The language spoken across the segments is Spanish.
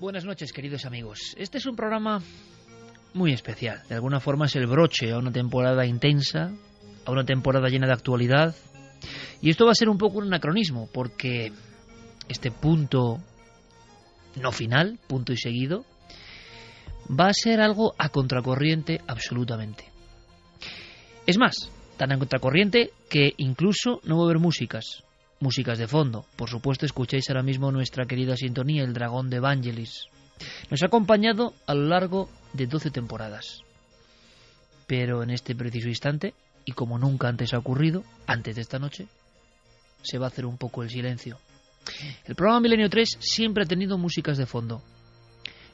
Buenas noches, queridos amigos. Este es un programa muy especial. De alguna forma es el broche a una temporada intensa, a una temporada llena de actualidad. Y esto va a ser un poco un anacronismo, porque este punto no final, punto y seguido, va a ser algo a contracorriente absolutamente. Es más, tan a contracorriente que incluso no va a haber músicas de fondo. Por supuesto, escucháis ahora mismo nuestra querida sintonía, El Dragón de Vangelis. Nos ha acompañado a lo largo de 12 temporadas. Pero en este preciso instante, y como nunca antes ha ocurrido, antes de esta noche, se va a hacer un poco el silencio. El programa Milenio 3 siempre ha tenido músicas de fondo.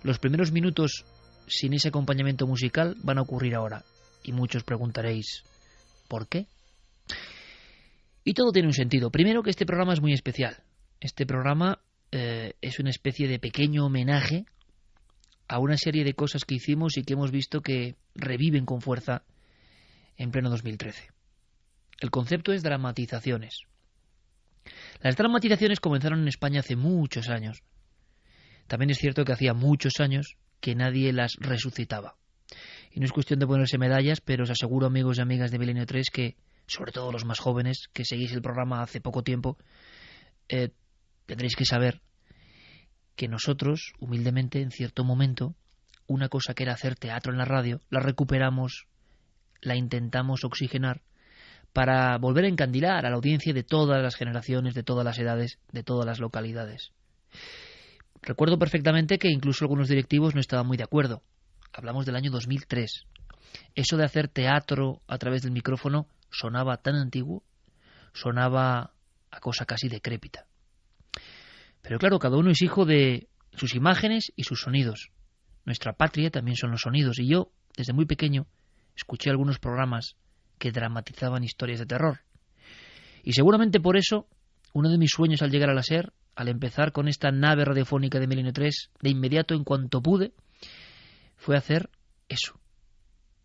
Los primeros minutos sin ese acompañamiento musical van a ocurrir ahora. Y muchos preguntaréis, ¿por qué? Y todo tiene un sentido. Primero, que este programa es muy especial. Este programa es una especie de pequeño homenaje a una serie de cosas que hicimos y que hemos visto que reviven con fuerza en pleno 2013. El concepto es dramatizaciones. Las dramatizaciones comenzaron en España hace muchos años. También es cierto que hacía muchos años que nadie las resucitaba. Y no es cuestión de ponerse medallas, pero os aseguro, amigos y amigas de Milenio 3, que sobre todo los más jóvenes que seguís el programa hace poco tiempo, tendréis que saber que nosotros, humildemente, en cierto momento, una cosa que era hacer teatro en la radio, la recuperamos, la intentamos oxigenar para volver a encandilar a la audiencia de todas las generaciones, de todas las edades, de todas las localidades. Recuerdo perfectamente que incluso algunos directivos no estaban muy de acuerdo. Hablamos del año 2003. Eso de hacer teatro a través del micrófono sonaba tan antiguo, sonaba a cosa casi decrépita. Pero claro, cada uno es hijo de sus imágenes y sus sonidos. Nuestra patria también son los sonidos, y yo, desde muy pequeño, escuché algunos programas que dramatizaban historias de terror. Y seguramente por eso, uno de mis sueños al llegar a la SER, al empezar con esta nave radiofónica de Milenio 3, de inmediato, en cuanto pude, fue hacer eso.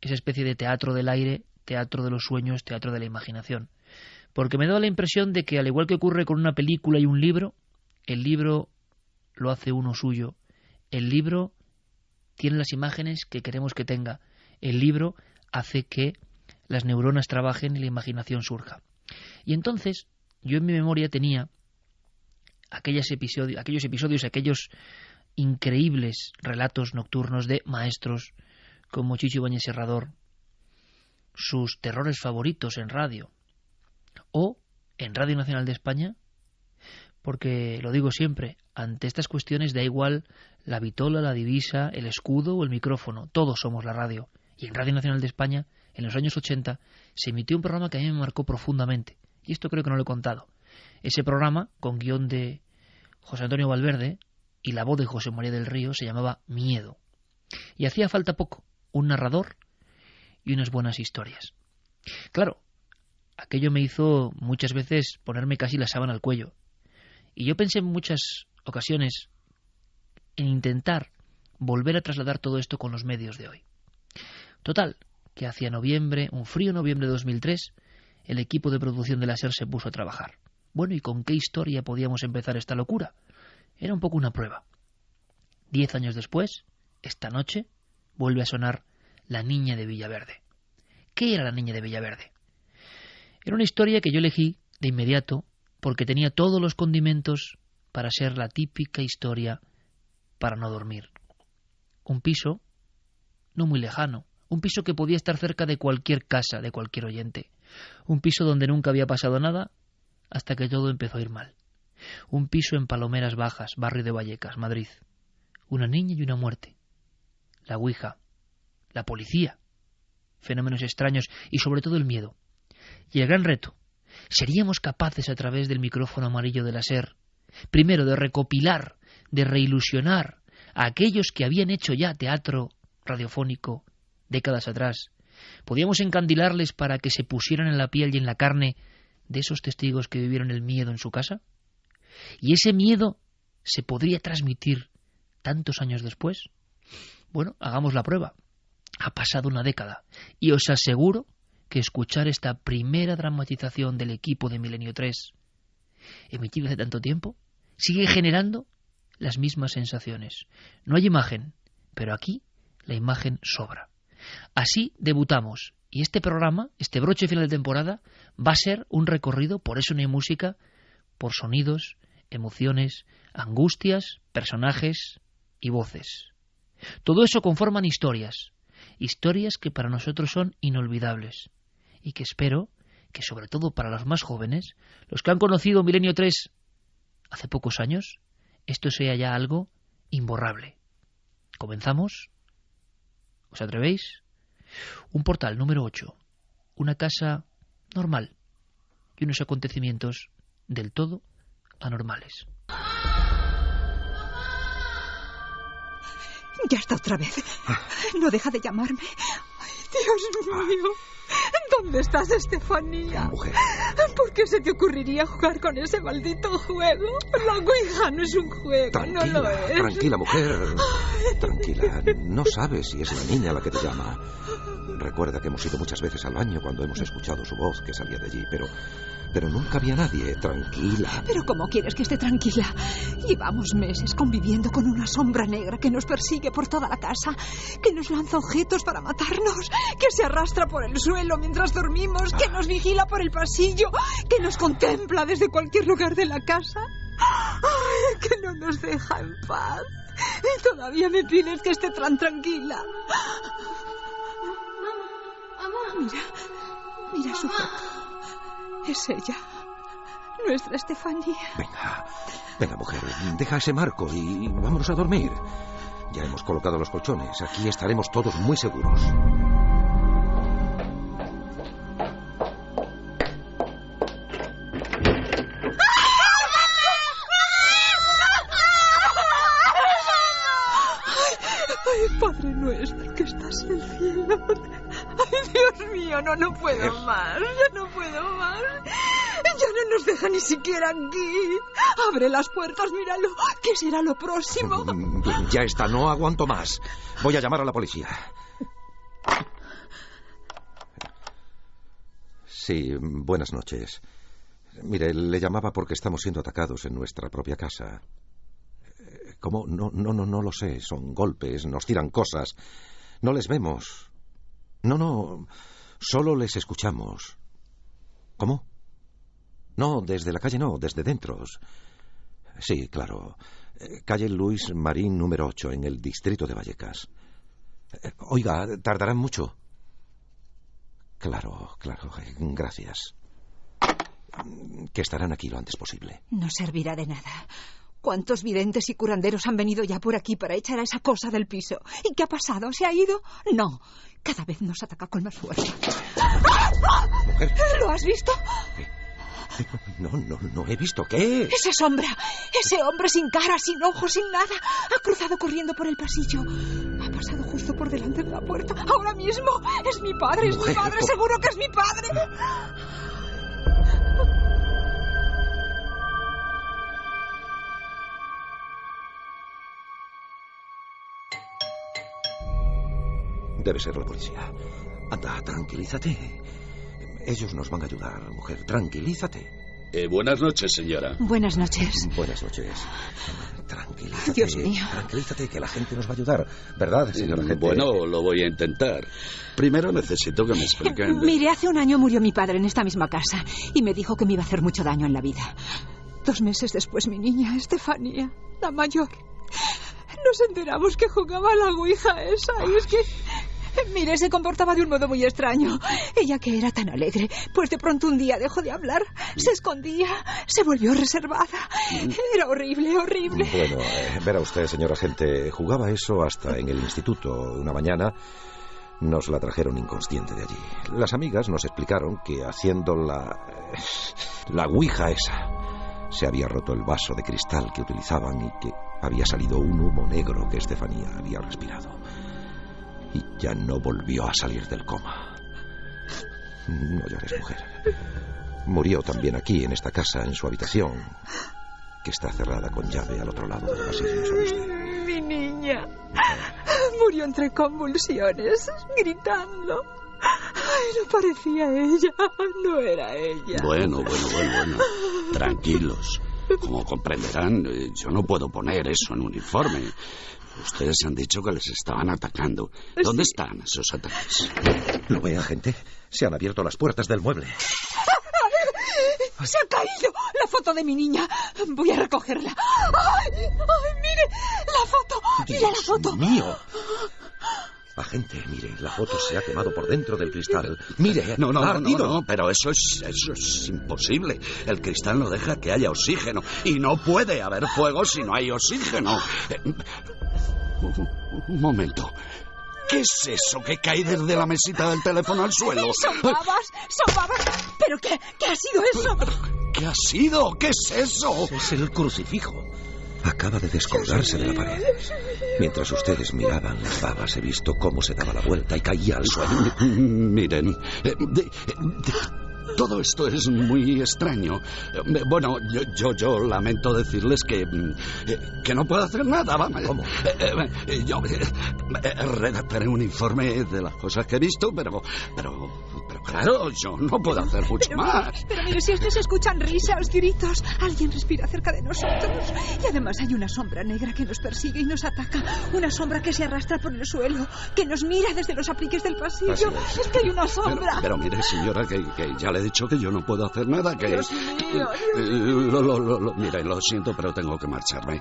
Esa especie de teatro del aire, teatro de los sueños, teatro de la imaginación. Porque me da la impresión de que, al igual que ocurre con una película y un libro, el libro lo hace uno suyo. El libro tiene las imágenes que queremos que tenga. El libro hace que las neuronas trabajen y la imaginación surja. Y entonces, yo en mi memoria tenía aquellos episodios, aquellos increíbles relatos nocturnos de maestros como Chicho Ibáñez Serrador, sus terrores favoritos en radio, o en Radio Nacional de España, porque lo digo siempre, ante estas cuestiones da igual la vitola, la divisa, el escudo o el micrófono, todos somos la radio. Y en Radio Nacional de España, en los años 80, se emitió un programa que a mí me marcó profundamente, y esto creo que no lo he contado. Ese programa, con guión de José Antonio Valverde y la voz de José María del Río, se llamaba Miedo. Y hacía falta poco, un narrador y unas buenas historias. Claro, aquello me hizo muchas veces ponerme casi la sábana al cuello. Y yo pensé en muchas ocasiones en intentar volver a trasladar todo esto con los medios de hoy. Total, que hacia noviembre, un frío noviembre de 2003, el equipo de producción de la SER se puso a trabajar. Bueno, ¿y con qué historia podíamos empezar esta locura? Era un poco una prueba. 10 años después, esta noche, vuelve a sonar La Niña de Villaverde. ¿Qué era La Niña de Villaverde? Era una historia que yo elegí de inmediato porque tenía todos los condimentos para ser la típica historia para no dormir. Un piso no muy lejano, un piso que podía estar cerca de cualquier casa, de cualquier oyente. Un piso donde nunca había pasado nada hasta que todo empezó a ir mal. Un piso en Palomeras Bajas, barrio de Vallecas, Madrid. Una niña y una muerte. La ouija, la policía, fenómenos extraños y sobre todo el miedo. Y el gran reto, ¿seríamos capaces a través del micrófono amarillo de la SER, primero de recopilar, de reilusionar a aquellos que habían hecho ya teatro radiofónico décadas atrás? ¿Podíamos encandilarles para que se pusieran en la piel y en la carne de esos testigos que vivieron el miedo en su casa? ¿Y ese miedo se podría transmitir tantos años después? Bueno, hagamos la prueba. Ha pasado una década y os aseguro que escuchar esta primera dramatización del equipo de Milenio 3, emitida hace tanto tiempo, sigue generando las mismas sensaciones. No hay imagen, pero aquí la imagen sobra. Así debutamos, y este programa, este broche final de temporada, va a ser un recorrido, por eso no hay música, por sonidos, emociones, angustias, personajes y voces. Todo eso conforman historias que para nosotros son inolvidables, y que espero que sobre todo para los más jóvenes, los que han conocido Milenio 3 hace pocos años, esto sea ya algo imborrable. ¿Comenzamos? ¿Os atrevéis? Un portal número 8, una casa normal y unos acontecimientos del todo anormales. Ya está otra vez. No deja de llamarme. Ay, Dios mío. ¿Dónde estás, Estefanía? Mujer. ¿Por qué se te ocurriría jugar con ese maldito juego? La Ouija no es un juego, Tranquila, no lo es. Tranquila, mujer. Tranquila. No sabes si es la niña la que te llama. Recuerda que hemos ido muchas veces al baño cuando hemos escuchado su voz que salía de allí, pero nunca había nadie. Tranquila. ¿Pero cómo quieres que esté tranquila? Llevamos meses conviviendo con una sombra negra que nos persigue por toda la casa, que nos lanza objetos para matarnos, que se arrastra por el suelo mientras dormimos, que nos vigila por el pasillo, que nos contempla desde cualquier lugar de la casa. ¡Ay, que no nos deja en paz! Y todavía me pides que esté tan tranquila. Mira su foto. Es ella, nuestra Estefanía. Venga, mujer, deja ese marco y vámonos a dormir. Ya hemos colocado los colchones. Aquí estaremos todos muy seguros. Ay, Padre nuestro que estás en el cielo. Ay, Dios mío, no puedo más. Ya no puedo más. Ya no nos deja ni siquiera aquí. Abre las puertas, míralo. ¿Qué será lo próximo? Bien, ya está, no aguanto más. Voy a llamar a la policía. Sí, buenas noches. Mire, le llamaba porque estamos siendo atacados en nuestra propia casa. ¿Cómo? No lo sé. Son golpes, nos tiran cosas. No les vemos. No, solo les escuchamos. ¿Cómo? No, desde la calle no, desde dentro. Sí, claro. Calle Luis Marín número 8, en el distrito de Vallecas. Oiga, ¿tardarán mucho? Claro, gracias. Que estarán aquí lo antes posible. No servirá de nada. ¿Cuántos videntes y curanderos han venido ya por aquí para echar a esa cosa del piso? ¿Y qué ha pasado? ¿Se ha ido? No. Cada vez nos ataca con más fuerza. Mujer. ¿Lo has visto? No he visto. ¿Qué? Esa sombra. Ese hombre sin cara, sin ojos, sin nada. Ha cruzado corriendo por el pasillo. Ha pasado justo por delante de la puerta. Ahora mismo. Es mi padre, es mi padre. Seguro que es mi padre. Debe ser la policía. Anda, tranquilízate. Ellos nos van a ayudar, mujer. Tranquilízate. Buenas noches, señora. Buenas noches. Buenas noches. Tranquilízate. Dios mío. Tranquilízate, que la gente nos va a ayudar. ¿Verdad, señora gente? Bueno, lo voy a intentar. Primero necesito que me expliquen... Mire, hace un año murió mi padre en esta misma casa y me dijo que me iba a hacer mucho daño en la vida. 2 meses después, mi niña, Estefanía, la mayor, nos enteramos que jugaba a la ouija esa y es que... Mire, se comportaba de un modo muy extraño. Ella que era tan alegre, pues de pronto un día dejó de hablar, se escondía, se volvió reservada. Era horrible. Bueno, verá usted, señora agente, jugaba eso hasta en el instituto. Una mañana nos la trajeron inconsciente de allí. Las amigas nos explicaron que haciendo la ouija esa, se había roto el vaso de cristal que utilizaban y que había salido un humo negro que Estefanía había respirado. Y ya no volvió a salir del coma. No llores, mujer. Murió también aquí, en esta casa, en su habitación, que está cerrada con llave al otro lado del pasillo, ¿sabe usted? Mi niña murió entre convulsiones, gritando. Ay, no parecía ella, no era ella. Bueno. Tranquilos. Como comprenderán, yo no puedo poner eso en uniforme. Ustedes han dicho que les estaban atacando. ¿Dónde están esos ataques? ¿Lo ve, agente? Se han abierto las puertas del mueble. ¡Se ha caído la foto de mi niña! Voy a recogerla. ¡Ay! ¡Mire! ¡La foto! ¡Mira la foto! ¡Dios mío! Agente, mire, la foto se ha quemado por dentro del cristal. Mire, No, ha ardido. no, pero eso es imposible. El cristal no deja que haya oxígeno. Y no puede haber fuego si no hay oxígeno. Un momento. ¿Qué es eso que cae desde la mesita del teléfono al suelo? ¡Son babas! ¿Pero qué ha sido eso? ¿Qué ha sido? ¿Qué es eso? Es el crucifijo. Acaba de descolgarse de la pared. Mientras ustedes miraban las babas, he visto cómo se daba la vuelta y caía al suelo. Miren, todo esto es muy extraño. Bueno, yo lamento decirles que no puedo hacer nada, vamos. ¿Cómo? Yo redactaré un informe de las cosas que he visto, pero claro, yo no puedo hacer mucho más. Pero mire, si se escuchan risas, gritos, alguien respira cerca de nosotros. Y además hay una sombra negra que nos persigue y nos ataca. Una sombra que se arrastra por el suelo, que nos mira desde los apliques del pasillo. Es que hay una sombra. Pero mire, señora, que ya le he dicho que yo no puedo hacer nada, que... Dios mío. Mire, lo siento, pero tengo que marcharme.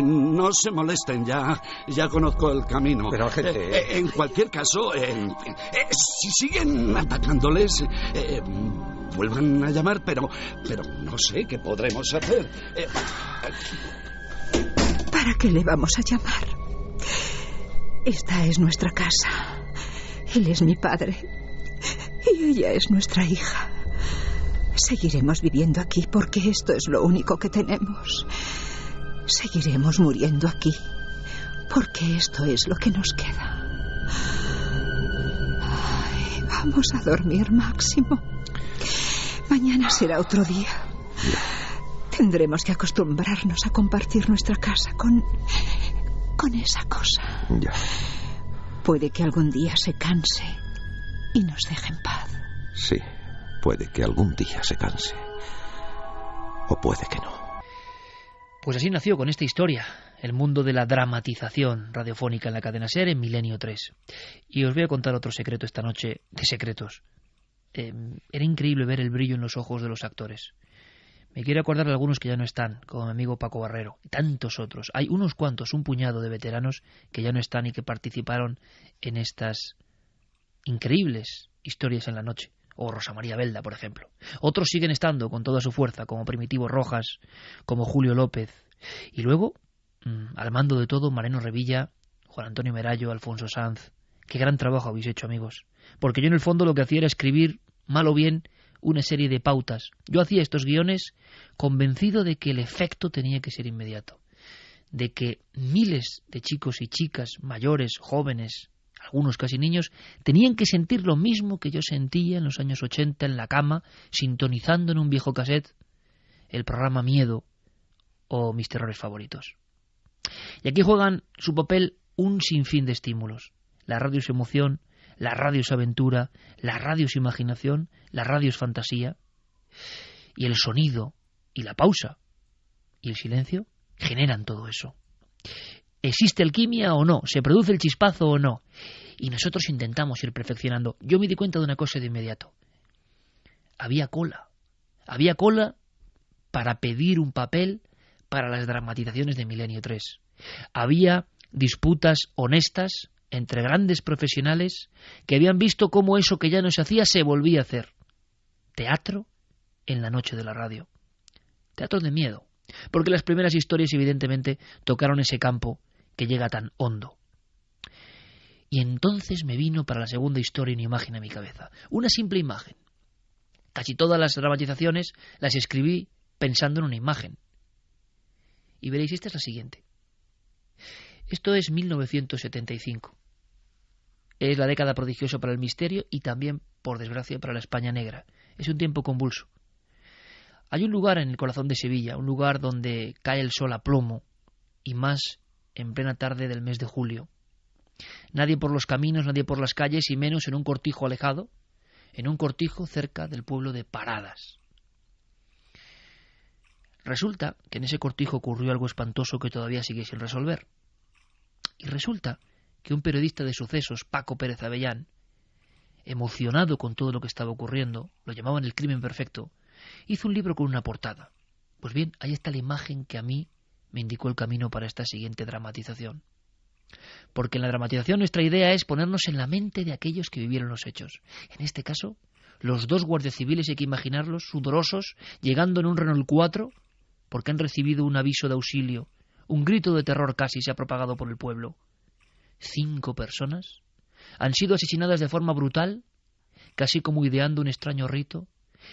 No se molesten, ya conozco el camino. Pero, agente... en cualquier caso, si siguen atacándoles, vuelvan a llamar, pero no sé qué podremos hacer. ¿Para qué le vamos a llamar? Esta es nuestra casa. Él es mi padre. Y ella es nuestra hija. Seguiremos viviendo aquí porque esto es lo único que tenemos. Seguiremos muriendo aquí porque esto es lo que nos queda. Ay, vamos a dormir, Máximo. Mañana será otro día. Tendremos que acostumbrarnos a compartir nuestra casa con esa cosa. Ya. Puede que algún día se canse y nos deje en paz. Sí, puede que algún día se canse. O puede que no. Pues así nació con esta historia, el mundo de la dramatización radiofónica en la cadena SER en Milenio 3. Y os voy a contar otro secreto esta noche de secretos. Era increíble ver el brillo en los ojos de los actores. Me quiero acordar de algunos que ya no están, como mi amigo Paco Barrero, y tantos otros. Hay unos cuantos, un puñado de veteranos que ya no están y que participaron en estas increíbles historias en la noche. O Rosa María Belda, por ejemplo. Otros siguen estando con toda su fuerza, como Primitivo Rojas, como Julio López. Y luego, al mando de todo, Mariano Revilla, Juan Antonio Merallo, Alfonso Sanz. Qué gran trabajo habéis hecho, amigos. Porque yo en el fondo lo que hacía era escribir, mal o bien, una serie de pautas. Yo hacía estos guiones convencido de que el efecto tenía que ser inmediato. De que miles de chicos y chicas, mayores, jóvenes, algunos casi niños, tenían que sentir lo mismo que yo sentía en los años 80 en la cama, sintonizando en un viejo cassette el programa Miedo o Mis Terrores Favoritos. Y aquí juegan su papel un sinfín de estímulos. La radio es emoción, la radio es aventura, la radio es imaginación, la radio es fantasía. Y el sonido y la pausa y el silencio generan todo eso. ¿Existe alquimia o no? ¿Se produce el chispazo o no? Y nosotros intentamos ir perfeccionando. Yo me di cuenta de una cosa de inmediato. Había cola. Había cola para pedir un papel para las dramatizaciones de Milenio 3. Había disputas honestas entre grandes profesionales que habían visto cómo eso que ya no se hacía se volvía a hacer. Teatro en la noche de la radio. Teatro de miedo. Porque las primeras historias evidentemente tocaron ese campo que llega tan hondo. Y entonces me vino para la segunda historia una imagen a mi cabeza. Una simple imagen. Casi todas las dramatizaciones las escribí pensando en una imagen. Y veréis, esta es la siguiente. Esto es 1975. Es la década prodigiosa para el misterio y también, por desgracia, para la España negra. Es un tiempo convulso. Hay un lugar en el corazón de Sevilla, un lugar donde cae el sol a plomo, y más en plena tarde del mes de julio. Nadie por los caminos, nadie por las calles, y menos en un cortijo alejado, en un cortijo cerca del pueblo de Paradas. Resulta que en ese cortijo ocurrió algo espantoso que todavía sigue sin resolver. Y resulta que un periodista de sucesos, Paco Pérez Avellán, emocionado con todo lo que estaba ocurriendo, lo llamaban el crimen perfecto, hizo un libro con una portada. Pues bien, ahí está la imagen que a mí me indicó el camino para esta siguiente dramatización. Porque en la dramatización nuestra idea es ponernos en la mente de aquellos que vivieron los hechos. En este caso, los 2 guardias civiles, hay que imaginarlos, sudorosos, llegando en un Renault 4, porque han recibido un aviso de auxilio. Un grito de terror casi se ha propagado por el pueblo. 5 personas han sido asesinadas de forma brutal, casi como ideando un extraño rito,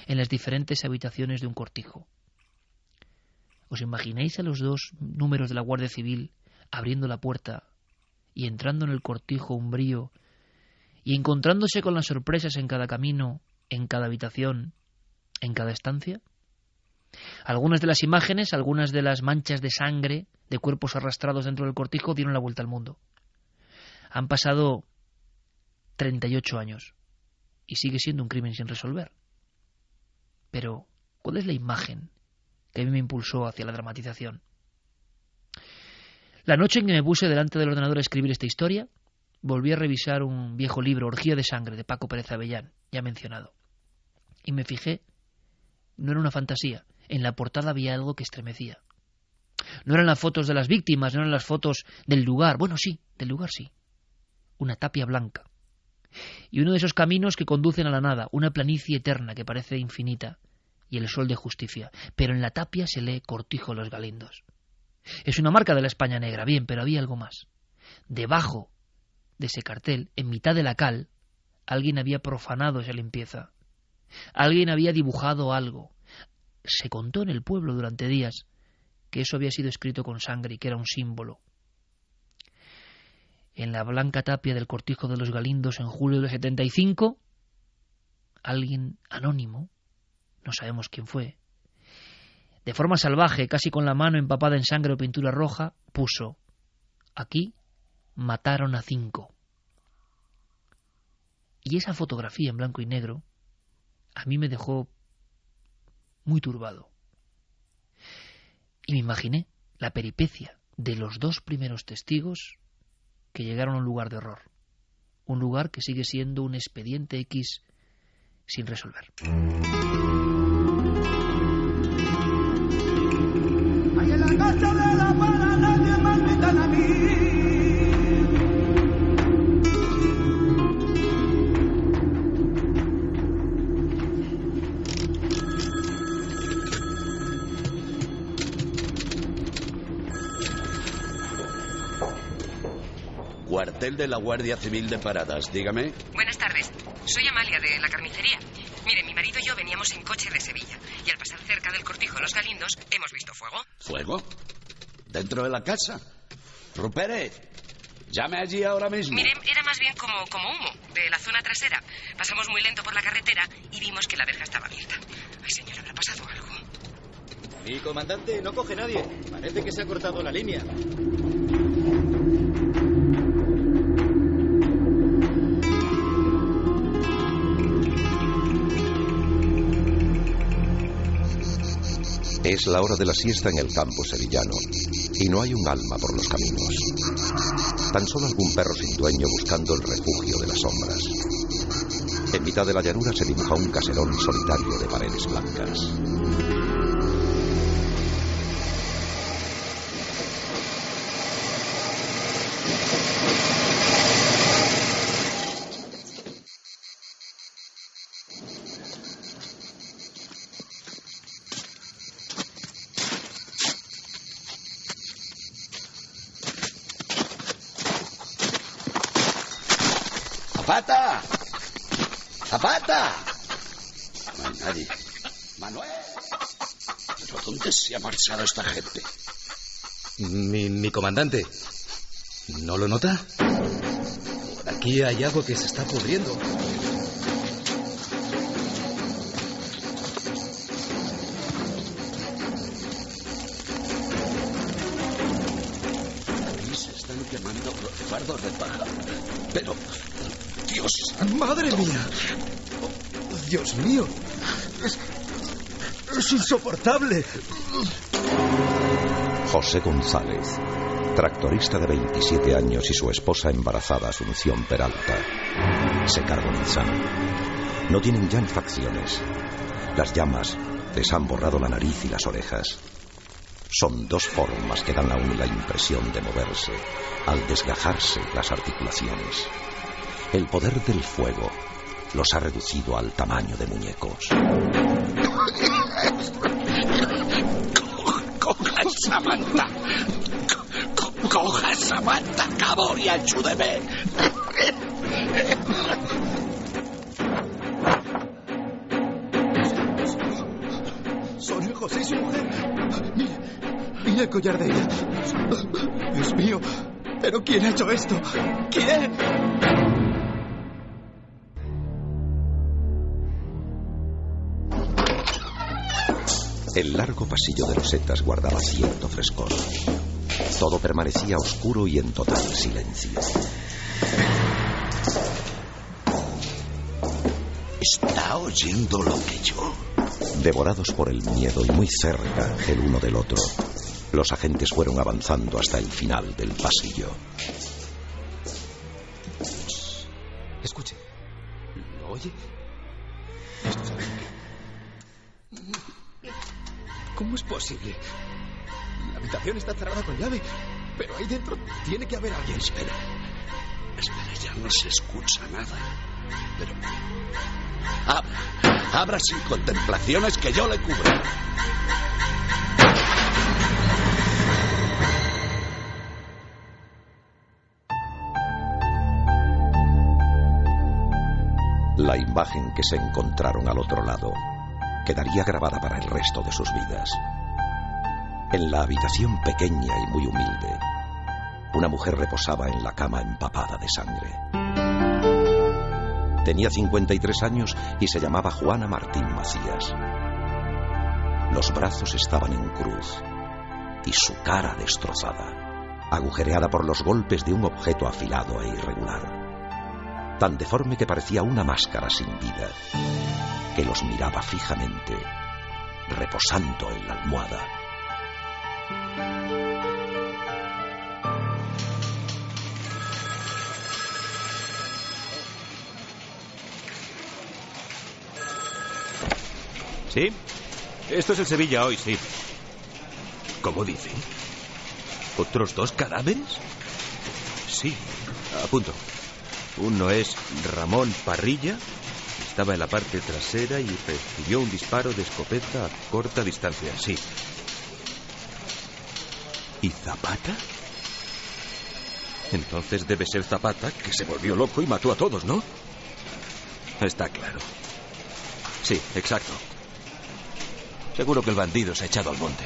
en las diferentes habitaciones de un cortijo. ¿Os imagináis a los 2 números de la Guardia Civil abriendo la puerta y entrando en el cortijo umbrío y encontrándose con las sorpresas en cada camino, en cada habitación, en cada estancia? Algunas de las imágenes, algunas de las manchas de sangre de cuerpos arrastrados dentro del cortijo dieron la vuelta al mundo. Han pasado 38 años y sigue siendo un crimen sin resolver. Pero, ¿cuál es la imagen que a mí me impulsó hacia la dramatización? La noche en que me puse delante del ordenador a escribir esta historia, volví a revisar un viejo libro, Orgía de sangre, de Paco Pérez Avellán, ya mencionado. Y me fijé, no era una fantasía, en la portada había algo que estremecía. No eran las fotos de las víctimas, no eran las fotos del lugar. Bueno, sí, del lugar sí. Una tapia blanca. Y uno de esos caminos que conducen a la nada, una planicie eterna que parece infinita, y el sol de justicia. Pero en la tapia se lee Cortijo Los Galindos. Es una marca de la España negra, bien, pero había algo más. Debajo de ese cartel, en mitad de la cal, alguien había profanado esa limpieza. Alguien había dibujado algo. Se contó en el pueblo durante días que eso había sido escrito con sangre y que era un símbolo. En la blanca tapia del Cortijo de los Galindos en julio del 75, alguien anónimo, no sabemos quién fue, de forma salvaje, casi con la mano empapada en sangre o pintura roja, puso: aquí mataron a 5. Y esa fotografía en blanco y negro a mí me dejó muy turbado. Y me imaginé la peripecia de los 2 primeros testigos que llegaron a un lugar de horror. Un lugar que sigue siendo un expediente X sin resolver. Ay, en la casa de la pana nadie me invitan a mí. Cuartel de la Guardia Civil de Paradas, dígame. Buenas tardes, soy Amalia de la carnicería. Mire, mi marido y yo veníamos en coche de Sevilla y al pasar cerca del Cortijo Los Galindos hemos visto fuego. ¿Fuego? ¿Dentro de la casa? Rupert, llame allí ahora mismo. Mire, era más bien como humo de la zona trasera. Pasamos muy lento por la carretera y vimos que la verja estaba abierta. Ay, señor, habrá pasado algo. Mi comandante, no coge nadie. Parece que se ha cortado la línea. Es la hora de la siesta en el campo sevillano y no hay un alma por los caminos. Tan solo algún perro sin dueño buscando el refugio de las sombras. En mitad de la llanura se dibuja un caserón solitario de paredes blancas. ¡Zapata! ¡Zapata! No hay nadie. ¡Manuel! ¿Pero dónde se ha marchado esta gente? Mi comandante, ¿no lo nota? Por aquí hay algo que se está pudriendo. Aquí se están quemando los fardos de paja. Pero... ¡Dios! ¡Madre mía! ¡Dios mío! Es insoportable. José González, tractorista de 27 años y su esposa embarazada Asunción Peralta, se carbonizan. No tienen ya facciones. Las llamas les han borrado la nariz y las orejas. Son dos formas que dan aún la impresión de moverse al desgajarse las articulaciones. El poder del fuego los ha reducido al tamaño de muñecos. Coja Samantha. Coja Samantha, cabo y ayúdeme. Son el José y su mujer. Mira el collar de ella. Dios mío, ¿pero quién ha hecho esto? ¿Quién? El largo pasillo de losetas guardaba cierto frescor. Todo permanecía oscuro y en total silencio. ¿Está oyendo lo que yo? Devorados por el miedo y muy cerca el uno del otro, los agentes fueron avanzando hasta el final del pasillo. Escuche. ¿Lo oye? Esto es algo. ¿Cómo es posible? La habitación está cerrada con llave, pero ahí dentro tiene que haber alguien. Espera, ya no se escucha nada. Pero... Abra sin contemplaciones que yo le cubro. La imagen que se encontraron al otro lado quedaría grabada para el resto de sus vidas. En la habitación pequeña y muy humilde, una mujer reposaba en la cama empapada de sangre. Tenía 53 años y se llamaba Juana Martín Macías. Los brazos estaban en cruz y su cara destrozada, agujereada por los golpes de un objeto afilado e irregular, tan deforme que parecía una máscara sin vida, que los miraba fijamente, reposando en la almohada. ¿Sí? Esto es el Sevilla hoy, sí. ¿Cómo dice? ¿Otros 2 cadáveres? Sí, a punto. Uno es Ramón Parrilla. Estaba en la parte trasera y recibió un disparo de escopeta a corta distancia, sí. ¿Y Zapata? Entonces debe ser Zapata, que se volvió loco y mató a todos, ¿no? Está claro. Sí, exacto. Seguro que el bandido se ha echado al monte.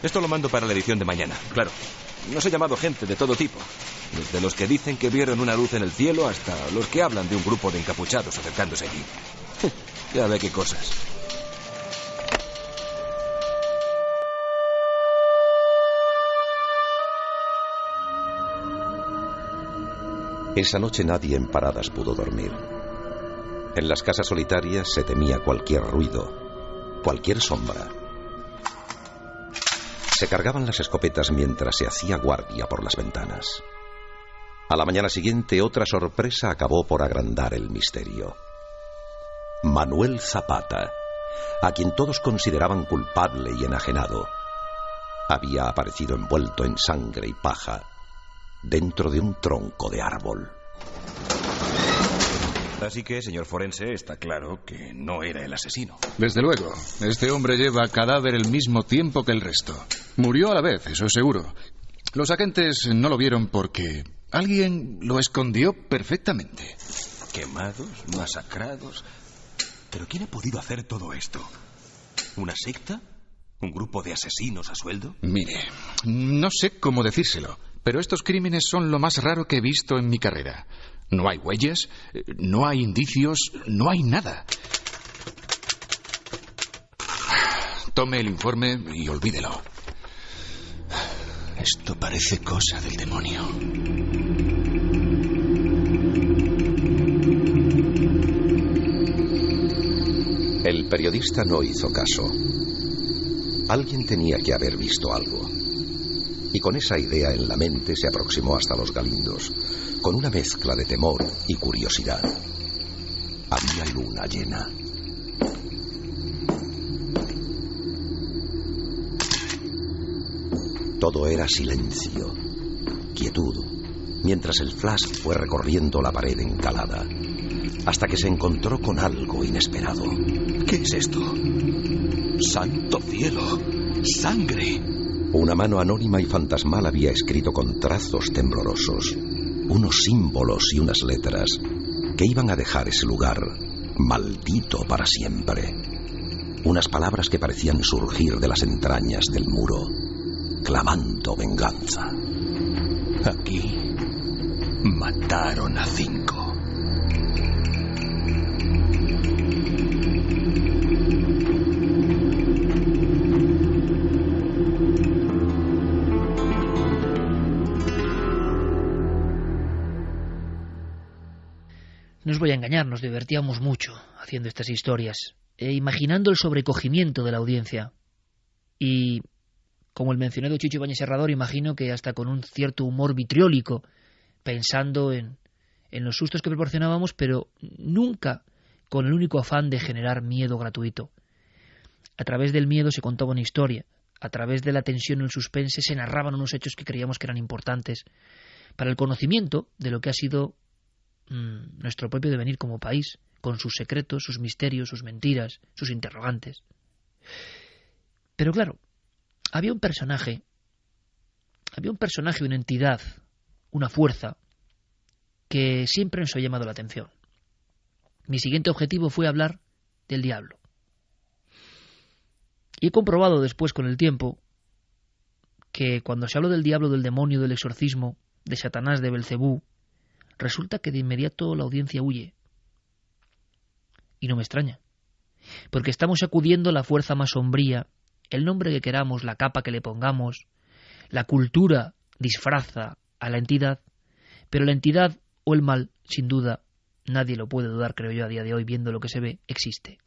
Esto lo mando para la edición de mañana, claro. Nos he llamado gente de todo tipo. Desde los que dicen que vieron una luz en el cielo hasta los que hablan de un grupo de encapuchados acercándose allí. Ya ve qué cosas. Esa noche nadie en Paradas pudo dormir. En las casas solitarias se temía cualquier ruido, cualquier sombra. Se cargaban las escopetas mientras se hacía guardia por las ventanas. A la mañana siguiente, otra sorpresa acabó por agrandar el misterio. Manuel Zapata, a quien todos consideraban culpable y enajenado, había aparecido envuelto en sangre y paja dentro de un tronco de árbol. Así que, señor forense, está claro que no era el asesino. Desde luego. Este hombre lleva cadáver el mismo tiempo que el resto. Murió a la vez, eso es seguro. Los agentes no lo vieron porque alguien lo escondió perfectamente. Quemados, masacrados. ¿Pero quién ha podido hacer todo esto? ¿Una secta? ¿Un grupo de asesinos a sueldo? Mire, no sé cómo decírselo, pero estos crímenes son lo más raro que he visto en mi carrera. No hay huellas, no hay indicios, no hay nada. Tome el informe y olvídelo. Esto parece cosa del demonio. El periodista no hizo caso. Alguien tenía que haber visto algo. Y con esa idea en la mente se aproximó hasta los Galindos, con una mezcla de temor y curiosidad. Había luna llena. Todo era silencio, quietud, mientras el flash fue recorriendo la pared encalada, hasta que se encontró con algo inesperado. ¿Qué es esto? ¡Santo cielo! ¡Sangre! Una mano anónima y fantasmal había escrito con trazos temblorosos unos símbolos y unas letras que iban a dejar ese lugar maldito para siempre. Unas palabras que parecían surgir de las entrañas del muro, clamando venganza. Aquí mataron a 5. No os voy a engañar, nos divertíamos mucho haciendo estas historias, imaginando el sobrecogimiento de la audiencia. Y, como el mencionado Chicho Ibáñez Serrador, imagino que hasta con un cierto humor vitriólico, pensando en los sustos que proporcionábamos, pero nunca con el único afán de generar miedo gratuito. A través del miedo se contaba una historia, a través de la tensión y el suspense se narraban unos hechos que creíamos que eran importantes para el conocimiento de lo que ha sido nuestro propio devenir como país, con sus secretos, sus misterios, sus mentiras, sus interrogantes. Pero claro, había un personaje, una entidad, una fuerza que siempre nos ha llamado la atención. Mi siguiente objetivo fue hablar del diablo. Y he comprobado después con el tiempo que cuando se habla del diablo, del demonio, del exorcismo, de Satanás, de Belcebú, resulta que de inmediato la audiencia huye. Y no me extraña, porque estamos acudiendo a la fuerza más sombría, el nombre que queramos, la capa que le pongamos, la cultura disfraza a la entidad, pero la entidad o el mal, sin duda, nadie lo puede dudar, creo yo, a día de hoy, viendo lo que se ve, existe.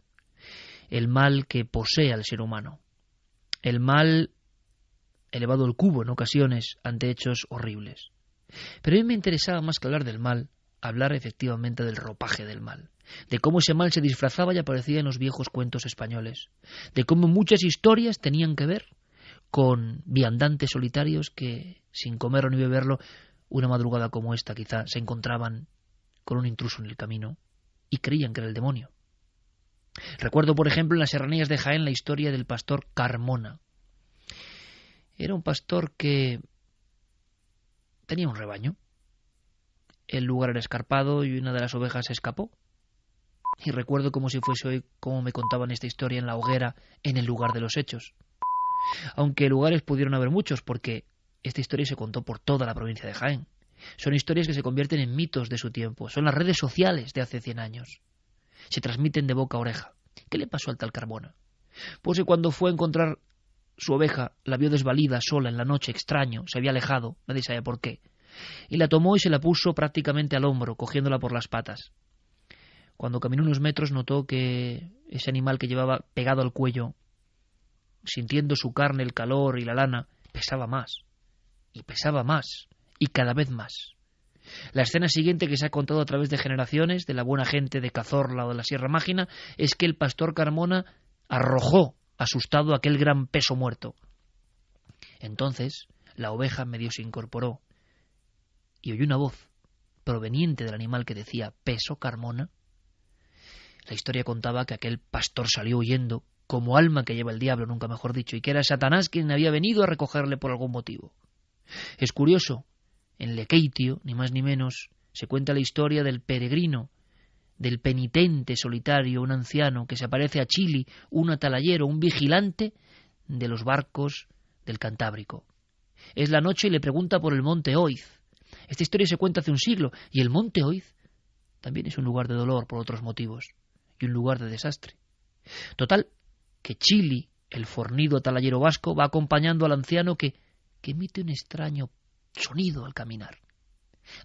El mal que posee al ser humano. El mal elevado al cubo en ocasiones ante hechos horribles. Pero a mí me interesaba más que hablar del mal, hablar efectivamente del ropaje del mal, de cómo ese mal se disfrazaba y aparecía en los viejos cuentos españoles, de cómo muchas historias tenían que ver con viandantes solitarios que, sin comerlo ni beberlo, una madrugada como esta quizá se encontraban con un intruso en el camino y creían que era el demonio. Recuerdo, por ejemplo, en las serranías de Jaén la historia del pastor Carmona. Era un pastor que tenía un rebaño. El lugar era escarpado y una de las ovejas se escapó. Y recuerdo como si fuese hoy cómo me contaban esta historia en la hoguera, en el lugar de los hechos. Aunque lugares pudieron haber muchos, porque esta historia se contó por toda la provincia de Jaén. Son historias que se convierten en mitos de su tiempo. Son las redes sociales de hace 100 años. Se transmiten de boca a oreja. ¿Qué le pasó al tal Carmona? Pues que cuando fue a encontrar su oveja, la vio desvalida, sola, en la noche, extraño, se había alejado, nadie sabía por qué. Y la tomó y se la puso prácticamente al hombro, cogiéndola por las patas. Cuando caminó unos metros notó que ese animal que llevaba pegado al cuello, sintiendo su carne, el calor y la lana, pesaba más, y cada vez más. La escena siguiente que se ha contado a través de generaciones, de la buena gente de Cazorla o de la Sierra Mágina, es que el pastor Carmona arrojó, asustado, aquel gran peso muerto. Entonces la oveja medio se incorporó y oyó una voz proveniente del animal que decía «Peso, Carmona». La historia contaba que aquel pastor salió huyendo, como alma que lleva el diablo, nunca mejor dicho, y que era Satanás quien había venido a recogerle por algún motivo. Es curioso, en Lequeitio, ni más ni menos, se cuenta la historia del peregrino, del penitente solitario, un anciano que se aparece a Chili, un atalayero, un vigilante de los barcos del Cantábrico. Es la noche y le pregunta por el monte Oiz. Esta historia se cuenta hace un siglo, y el monte Oiz también es un lugar de dolor por otros motivos, y un lugar de desastre. Total, que Chili, el fornido atalayero vasco, va acompañando al anciano que emite un extraño sonido al caminar.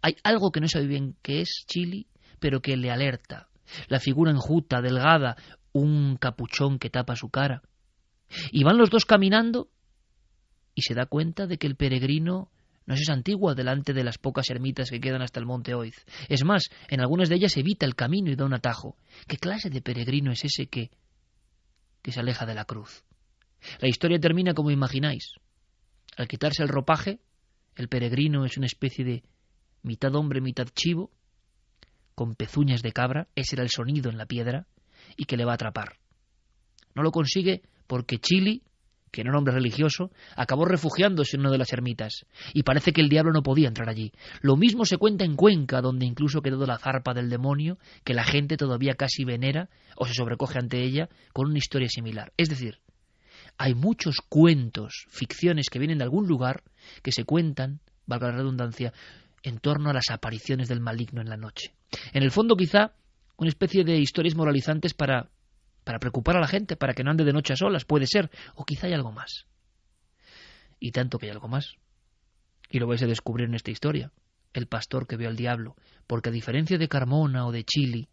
Hay algo que no sabe bien qué es Chili, pero que le alerta. La figura enjuta, delgada, un capuchón que tapa su cara. Y van los dos caminando y se da cuenta de que el peregrino no es antiguo delante de las pocas ermitas que quedan hasta el monte Oiz. Es más, en algunas de ellas evita el camino y da un atajo. ¿Qué clase de peregrino es ese que se aleja de la cruz? La historia termina como imagináis. Al quitarse el ropaje, el peregrino es una especie de mitad hombre, mitad chivo, con pezuñas de cabra, ese era el sonido en la piedra, y que le va a atrapar. No lo consigue porque Chili, que era un hombre religioso, acabó refugiándose en una de las ermitas, y parece que el diablo no podía entrar allí. Lo mismo se cuenta en Cuenca, donde incluso quedó la zarpa del demonio, que la gente todavía casi venera o se sobrecoge ante ella, con una historia similar. Es decir, hay muchos cuentos, ficciones que vienen de algún lugar, que se cuentan, valga la redundancia, en torno a las apariciones del maligno en la noche. En el fondo, quizá, una especie de historias moralizantes para preocupar a la gente, para que no ande de noche a solas, puede ser, o quizá hay algo más. Y tanto que hay algo más. Y lo vais a descubrir en esta historia, el pastor que vio al diablo, porque a diferencia de Carmona o de Chili,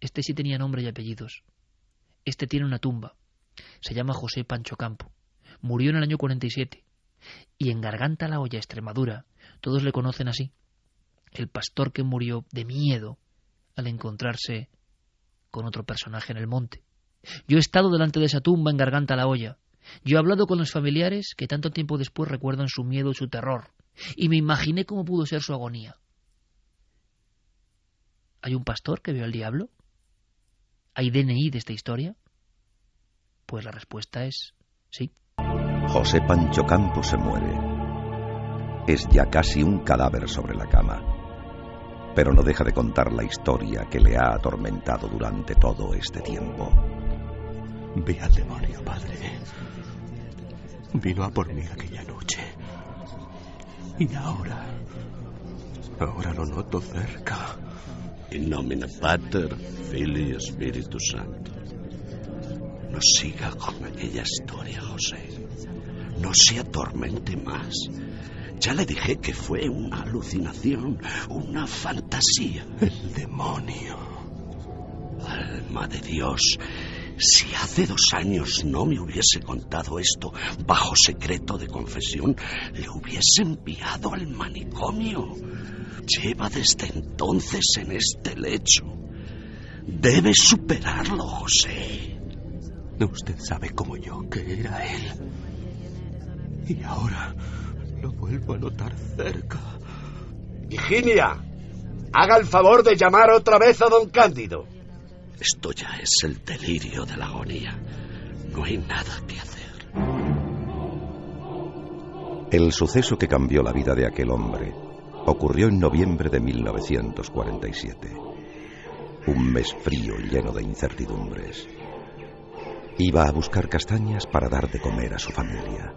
este sí tenía nombre y apellidos. Este tiene una tumba, se llama José Pancho Campo, murió en el año 47, y en Garganta la Olla, Extremadura, todos le conocen así, el pastor que murió de miedo al encontrarse con otro personaje en el monte. Yo he estado delante de esa tumba en Garganta la Olla. Yo he hablado con los familiares que tanto tiempo después recuerdan su miedo y su terror, y me imaginé cómo pudo ser su agonía. ¿Hay un pastor que vio al diablo? ¿Hay DNI de esta historia? Pues la respuesta es sí. José Pancho Campo se muere. Es ya casi un cadáver sobre la cama, pero no deja de contar la historia que le ha atormentado durante todo este tiempo. Vi al demonio, padre. Vino a por mí aquella noche. Y ahora lo noto cerca. In nomine Pater, Filii, Spiritus Santo. No siga con aquella historia, José. No se atormente más. Ya le dije que fue una alucinación, una fantasía. El demonio. Alma de Dios, si hace 2 años no me hubiese contado esto bajo secreto de confesión, le hubiese enviado al manicomio. Lleva desde entonces en este lecho. Debe superarlo, José. Usted sabe como yo que era él. Y ahora lo vuelvo a notar cerca. Higinia, haga el favor de llamar otra vez a don Cándido. Esto ya es el delirio de la agonía. No hay nada que hacer. El suceso que cambió la vida de aquel hombre ocurrió en noviembre de 1947. Un mes frío lleno de incertidumbres. Iba a buscar castañas para dar de comer a su familia.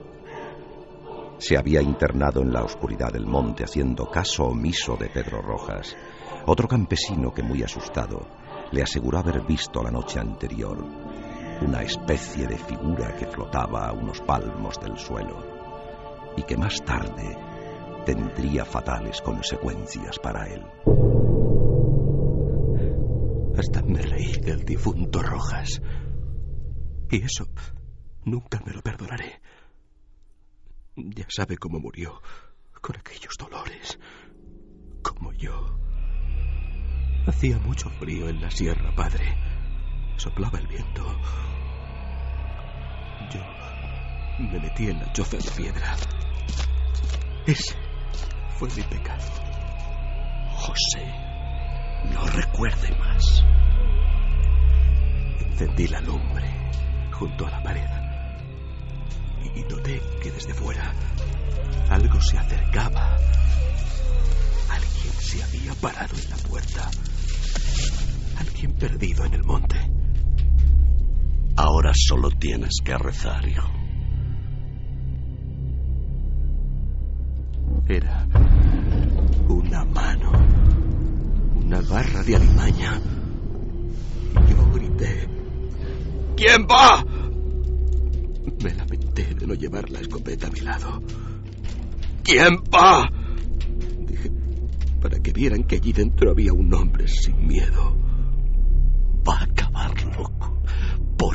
Se había internado en la oscuridad del monte haciendo caso omiso de Pedro Rojas, otro campesino que, muy asustado, le aseguró haber visto la noche anterior una especie de figura que flotaba a unos palmos del suelo y que más tarde tendría fatales consecuencias para él. Hasta me reí del difunto Rojas. Y eso nunca me lo perdonaré. Ya sabe cómo murió, con aquellos dolores, como yo. Hacía mucho frío en la sierra, padre. Soplaba el viento. Yo me metí en la choza de piedra. Ese fue mi pecado. José, no recuerde más. Encendí la lumbre junto a la pared y noté que desde fuera algo se acercaba. Alguien se había parado en la puerta. Alguien perdido en el monte. Ahora solo tienes que rezar, hijo. Era una mano, una garra de alimaña. Y yo grité: ¿quién va? Me lamenté de no llevar la escopeta a mi lado. ¿Quién va? Dije, para que vieran que allí dentro había un hombre sin miedo. Va a acabar loco.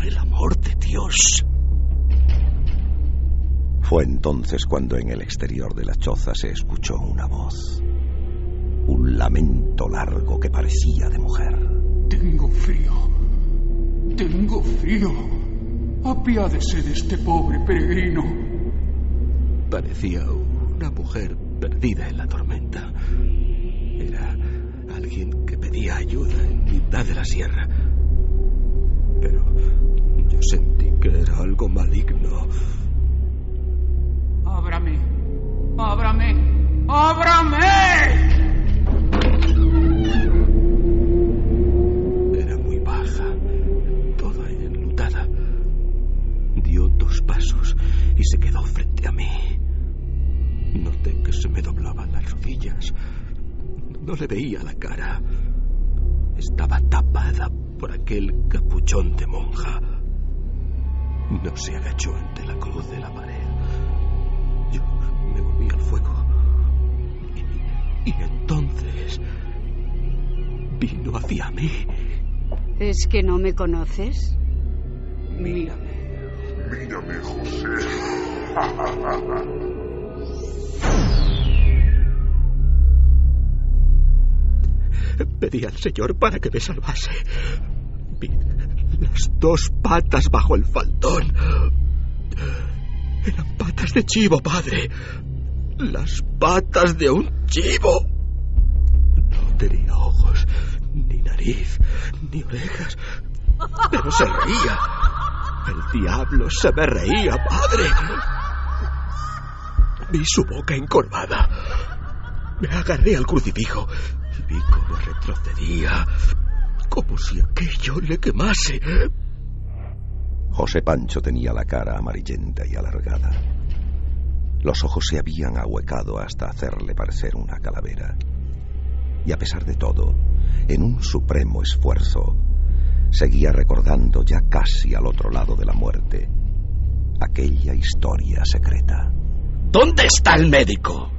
Por el amor de Dios. Fue entonces cuando en el exterior de la choza se escuchó una voz. Un lamento largo que parecía de mujer. Tengo frío. Tengo frío. Apiádese de este pobre peregrino. Parecía una mujer perdida en la tormenta. Era alguien que pedía ayuda en mitad de la sierra. Pero yo sentí que era algo maligno. ¡Ábrame! ¡Ábrame! ¡Ábrame! Era muy baja, toda enlutada. Dio 2 pasos y se quedó frente a mí. Noté que se me doblaban las rodillas. No le veía la cara. Estaba tapada por aquel capuchón de monja. No se agachó ante la cruz de la pared. Yo me volví al fuego. Y entonces vino hacia mí. ¿Es que no me conoces? Mírame. Mírame, José. Pedí al Señor para que me salvase. Vi las 2 patas bajo el faldón. Eran patas de chivo, padre. Las patas de un chivo. No tenía ojos, ni nariz, ni orejas. Pero se reía. El diablo se me reía, padre. Vi su boca encorvada. Me agarré al crucifijo y vi cómo retrocedía, como si aquello le quemase. José Pancho tenía la cara amarillenta y alargada. Los ojos se habían ahuecado hasta hacerle parecer una calavera. Y a pesar de todo, en un supremo esfuerzo, seguía recordando ya casi al otro lado de la muerte aquella historia secreta. ¿Dónde está el médico?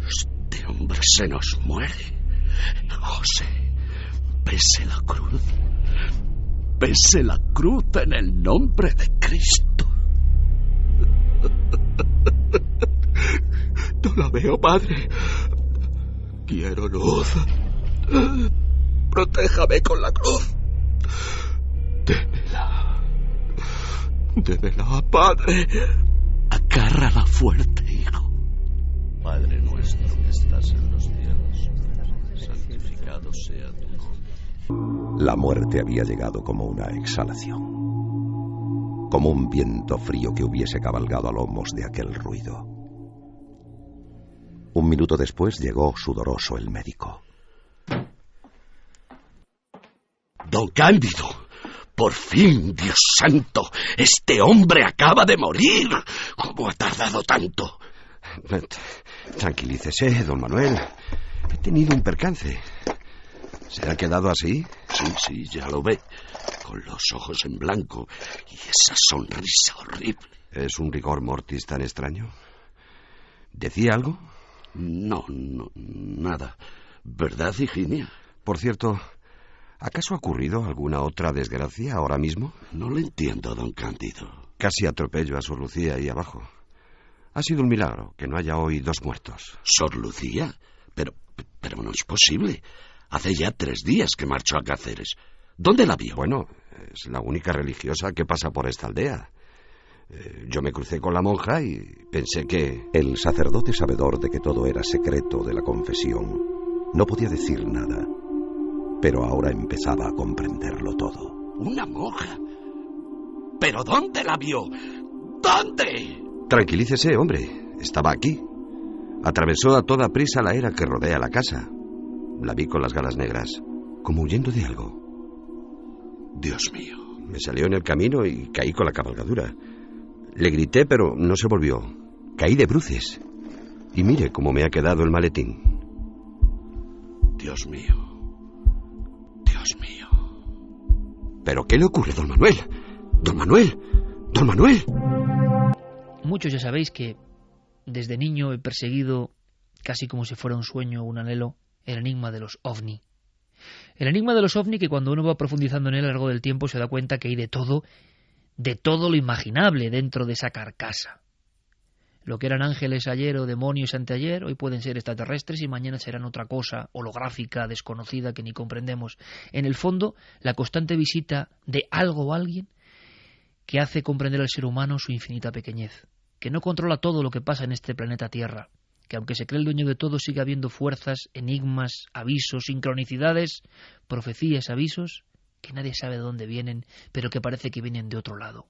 Este hombre se nos muere. José, pese la cruz. Pese la cruz en el nombre de Cristo. No la veo, padre. Quiero luz. Protéjame con la cruz. Démela. Démela, padre. Agárrala fuerte, hijo. Padre nuestro que estás en los cielos, santificado sea tu nombre. La muerte había llegado como una exhalación, como un viento frío que hubiese cabalgado a lomos de aquel ruido. Un minuto después llegó sudoroso el médico. Don Cándido, por fin, Dios santo, este hombre acaba de morir. ¿Cómo ha tardado tanto? Tranquilícese, don Manuel. He tenido un percance. ¿Se ha quedado así? Sí, ya lo ve. Con los ojos en blanco y esa sonrisa horrible. ¿Es un rigor mortis tan extraño? ¿Decía algo? No, nada. ¿Verdad, Higinia? Por cierto, ¿acaso ha ocurrido alguna otra desgracia ahora mismo? No lo entiendo, don Cándido. Casi atropello a Sor Lucía ahí abajo. Ha sido un milagro que no haya hoy 2 muertos. ¿Sor Lucía? Pero no es posible. Hace ya 3 días que marchó a Cáceres. ¿Dónde la vio? Bueno, es la única religiosa que pasa por esta aldea. Yo me crucé con la monja y pensé que... El sacerdote, sabedor de que todo era secreto de la confesión, no podía decir nada, pero ahora empezaba a comprenderlo todo. ¿Una monja? ¿Pero dónde la vio? ¿Dónde? Tranquilícese, hombre. Estaba aquí. Atravesó a toda prisa la era que rodea la casa. La vi con las galas negras, como huyendo de algo. Dios mío. Me salió en el camino y caí con la cabalgadura. Le grité, pero no se volvió. Caí de bruces. Y mire cómo me ha quedado el maletín. Dios mío. Dios mío. ¿Pero qué le ocurre, don Manuel? ¡Don Manuel! ¡Don Manuel! Muchos ya sabéis que desde niño he perseguido, casi como si fuera un sueño o un anhelo, el enigma de los ovni. El enigma de los ovni, que cuando uno va profundizando en él a lo largo del tiempo se da cuenta que hay de todo lo imaginable dentro de esa carcasa. Lo que eran ángeles ayer o demonios anteayer, hoy pueden ser extraterrestres y mañana serán otra cosa holográfica, desconocida, que ni comprendemos. En el fondo, la constante visita de algo o alguien que hace comprender al ser humano su infinita pequeñez, que no controla todo lo que pasa en este planeta Tierra, que aunque se cree el dueño de todo, sigue habiendo fuerzas, enigmas, avisos, sincronicidades, profecías, avisos, que nadie sabe de dónde vienen, pero que parece que vienen de otro lado,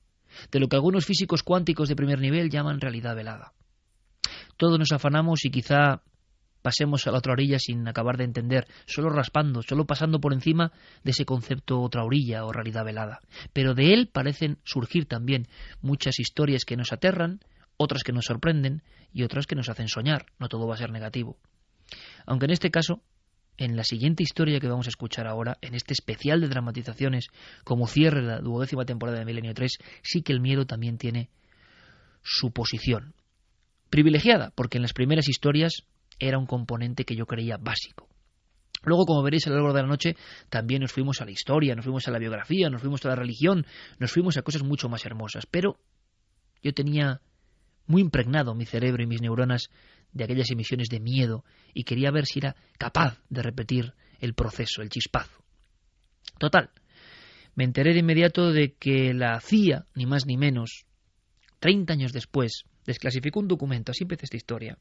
de lo que algunos físicos cuánticos de primer nivel llaman realidad velada. Todos nos afanamos y quizá pasemos a la otra orilla sin acabar de entender, solo raspando, solo pasando por encima de ese concepto otra orilla o realidad velada. Pero de él parecen surgir también muchas historias que nos aterran, otras que nos sorprenden y otras que nos hacen soñar. No todo va a ser negativo. Aunque en este caso, en la siguiente historia que vamos a escuchar ahora, en este especial de dramatizaciones como cierre de la 12ª temporada de Milenio 3, sí que el miedo también tiene su posición. Privilegiada, porque en las primeras historias era un componente que yo creía básico. Luego, como veréis a lo largo de la noche, también nos fuimos a la historia, nos fuimos a la biografía, nos fuimos a la religión, nos fuimos a cosas mucho más hermosas. Pero yo tenía muy impregnado mi cerebro y mis neuronas de aquellas emisiones de miedo y quería ver si era capaz de repetir el proceso, el chispazo. Total, me enteré de inmediato de que la CIA, ni más ni menos, 30 años después, desclasificó un documento, así empezó esta historia,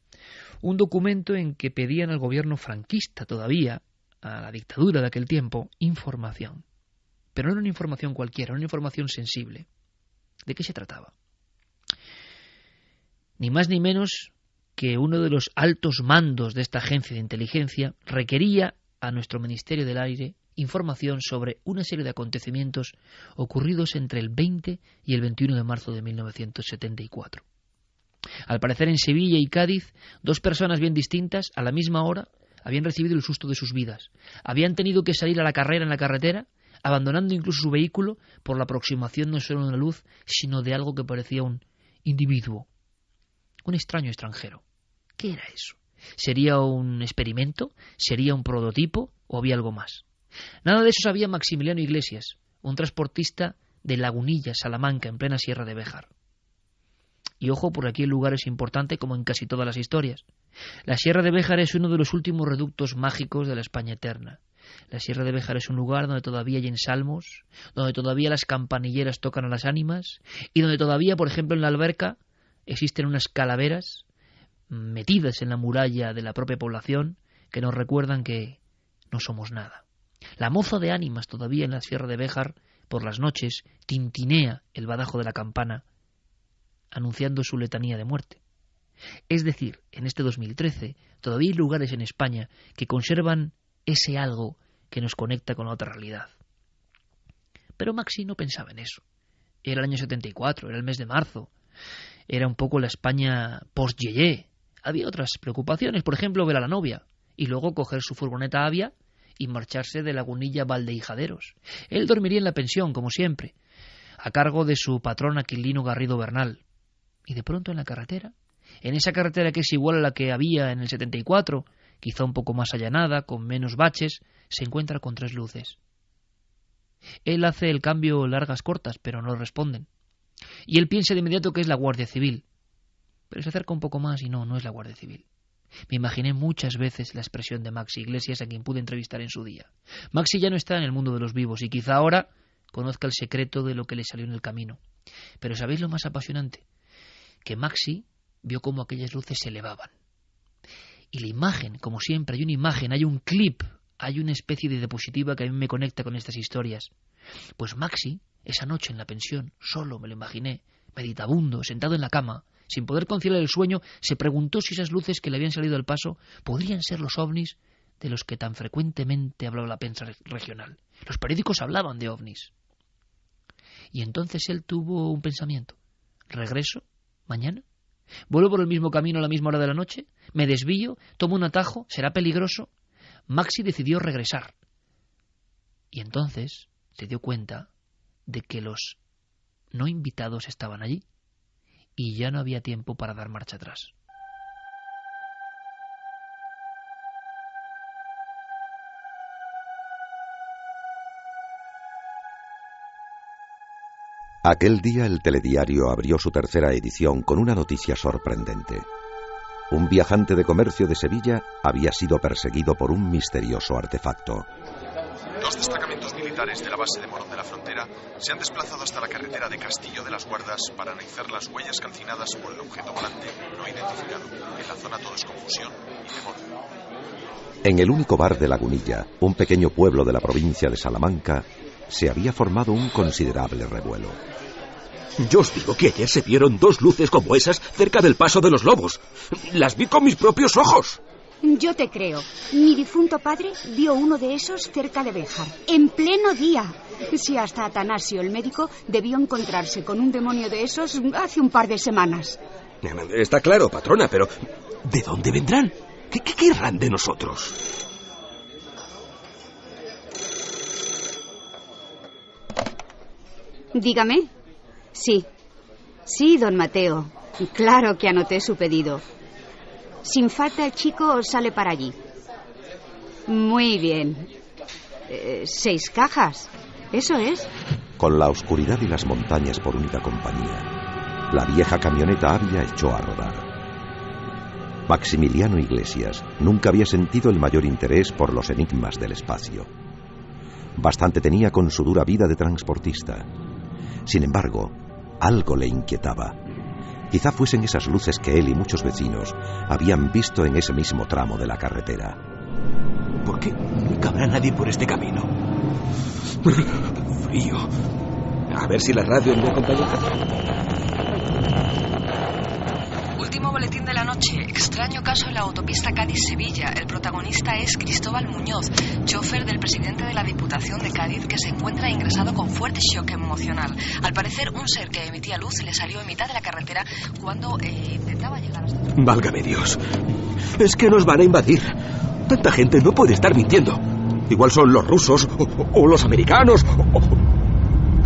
un documento en que pedían al gobierno franquista todavía, a la dictadura de aquel tiempo, información. Pero no era una información cualquiera, era una información sensible. ¿De qué se trataba? Ni más ni menos que uno de los altos mandos de esta agencia de inteligencia requería a nuestro Ministerio del Aire información sobre una serie de acontecimientos ocurridos entre el 20 y el 21 de marzo de 1974. Al parecer en Sevilla y Cádiz, dos personas bien distintas, a la misma hora, habían recibido el susto de sus vidas. Habían tenido que salir a la carrera en la carretera, abandonando incluso su vehículo por la aproximación no solo de una luz, sino de algo que parecía un individuo, un extraño extranjero. ¿Qué era eso? ¿Sería un experimento? ¿Sería un prototipo? ¿O había algo más? Nada de eso sabía Maximiliano Iglesias, un transportista de Lagunilla, Salamanca, en plena Sierra de Béjar. Y ojo, por aquí el lugar es importante como en casi todas las historias. La Sierra de Béjar es uno de los últimos reductos mágicos de la España eterna. La Sierra de Béjar es un lugar donde todavía hay ensalmos, donde todavía las campanilleras tocan a las ánimas y donde todavía, por ejemplo, en la alberca existen unas calaveras metidas en la muralla de la propia población que nos recuerdan que no somos nada. La moza de ánimas todavía en la Sierra de Béjar, por las noches, tintinea el badajo de la campana, anunciando su letanía de muerte. Es decir, en este 2013, todavía hay lugares en España que conservan ese algo que nos conecta con la otra realidad. Pero Maxi no pensaba en eso. Era el año 74, era el mes de marzo, era un poco la España post-Yeye. Había otras preocupaciones, por ejemplo, ver a la novia, y luego coger su furgoneta Avia y marcharse de Lagunilla a Valdeijaderos. Él dormiría en la pensión, como siempre, a cargo de su patrón Aquilino Garrido Bernal. Y de pronto en la carretera, en esa carretera que es igual a la que había en el 74, quizá un poco más allanada, con menos baches, se encuentra con tres luces. Él hace el cambio largas cortas, pero no responden. Y él piensa de inmediato que es la Guardia Civil. Pero se acerca un poco más y no es la Guardia Civil. Me imaginé muchas veces la expresión de Maxi Iglesias, a quien pude entrevistar en su día. Maxi ya no está en el mundo de los vivos y quizá ahora conozca el secreto de lo que le salió en el camino. Pero ¿sabéis lo más apasionante? Que Maxi vio cómo aquellas luces se elevaban. Y la imagen, como siempre, hay una imagen, hay un clip, hay una especie de diapositiva que a mí me conecta con estas historias. Pues Maxi, esa noche en la pensión, solo me lo imaginé, meditabundo, sentado en la cama, sin poder conciliar el sueño, se preguntó si esas luces que le habían salido al paso podrían ser los ovnis de los que tan frecuentemente hablaba la prensa regional. Los periódicos hablaban de ovnis. Y entonces él tuvo un pensamiento. ¿Regreso? ¿Mañana? ¿Vuelvo por el mismo camino a la misma hora de la noche? ¿Me desvío? ¿Tomo un atajo? ¿Será peligroso? Maxi decidió regresar. Y entonces se dio cuenta de que los no invitados estaban allí y ya no había tiempo para dar marcha atrás. Aquel día el telediario abrió su tercera edición con una noticia sorprendente. Un viajante de comercio de Sevilla había sido perseguido por un misterioso artefacto. 2 destacamentos militares de la base de Morón de la Frontera se han desplazado hasta la carretera de Castillo de las Guardas para analizar las huellas calcinadas por el objeto volante no identificado. En la zona todo es confusión y temor. En el único bar de Lagunilla, un pequeño pueblo de la provincia de Salamanca, se había formado un considerable revuelo. Yo os digo que ayer se vieron 2 luces como esas cerca del Paso de los Lobos. Las vi con mis propios ojos. Yo te creo. Mi difunto padre vio uno de esos cerca de Béjar, en pleno día. Si hasta Atanasio, el médico, debió encontrarse con un demonio de esos hace un par de semanas. Está claro, patrona, pero ¿de dónde vendrán? ¿Qué querrán de nosotros? Dígame. Sí, don Mateo. Claro que anoté su pedido. Sin falta el chico sale para allí. Muy bien. 6 cajas. Eso es. Con la oscuridad y las montañas por única compañía, la vieja camioneta Avia echó a rodar. Maximiliano Iglesias nunca había sentido el mayor interés por los enigmas del espacio. Bastante tenía con su dura vida de transportista. Sin embargo, algo le inquietaba. Quizá fuesen esas luces que él y muchos vecinos habían visto en ese mismo tramo de la carretera. ¿Por qué nunca habrá nadie por este camino? Frío. A ver si la radio me acompaña. Último boletín de la noche. Extraño caso en la autopista Cádiz-Sevilla. El protagonista es Cristóbal Muñoz, chofer del presidente de la Diputación de Cádiz, que se encuentra ingresado con fuerte shock emocional. Al parecer, un ser que emitía luz le salió en mitad de la carretera cuando intentaba llegar hasta... Válgame Dios. Es que nos van a invadir. Tanta gente no puede estar mintiendo. Igual son los rusos o los americanos.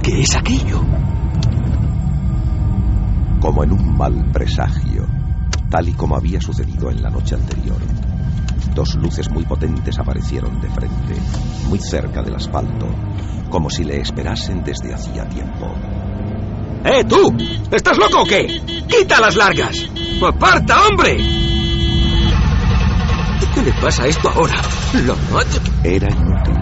¿Qué es aquello? Como en un mal presagio, tal y como había sucedido en la noche anterior, 2 luces muy potentes aparecieron de frente, muy cerca del asfalto, como si le esperasen desde hacía tiempo. ¡Tú! ¿Estás loco o qué? ¡Quita las largas! ¡Aparta, hombre! ¿Qué le pasa a esto ahora? Era inútil.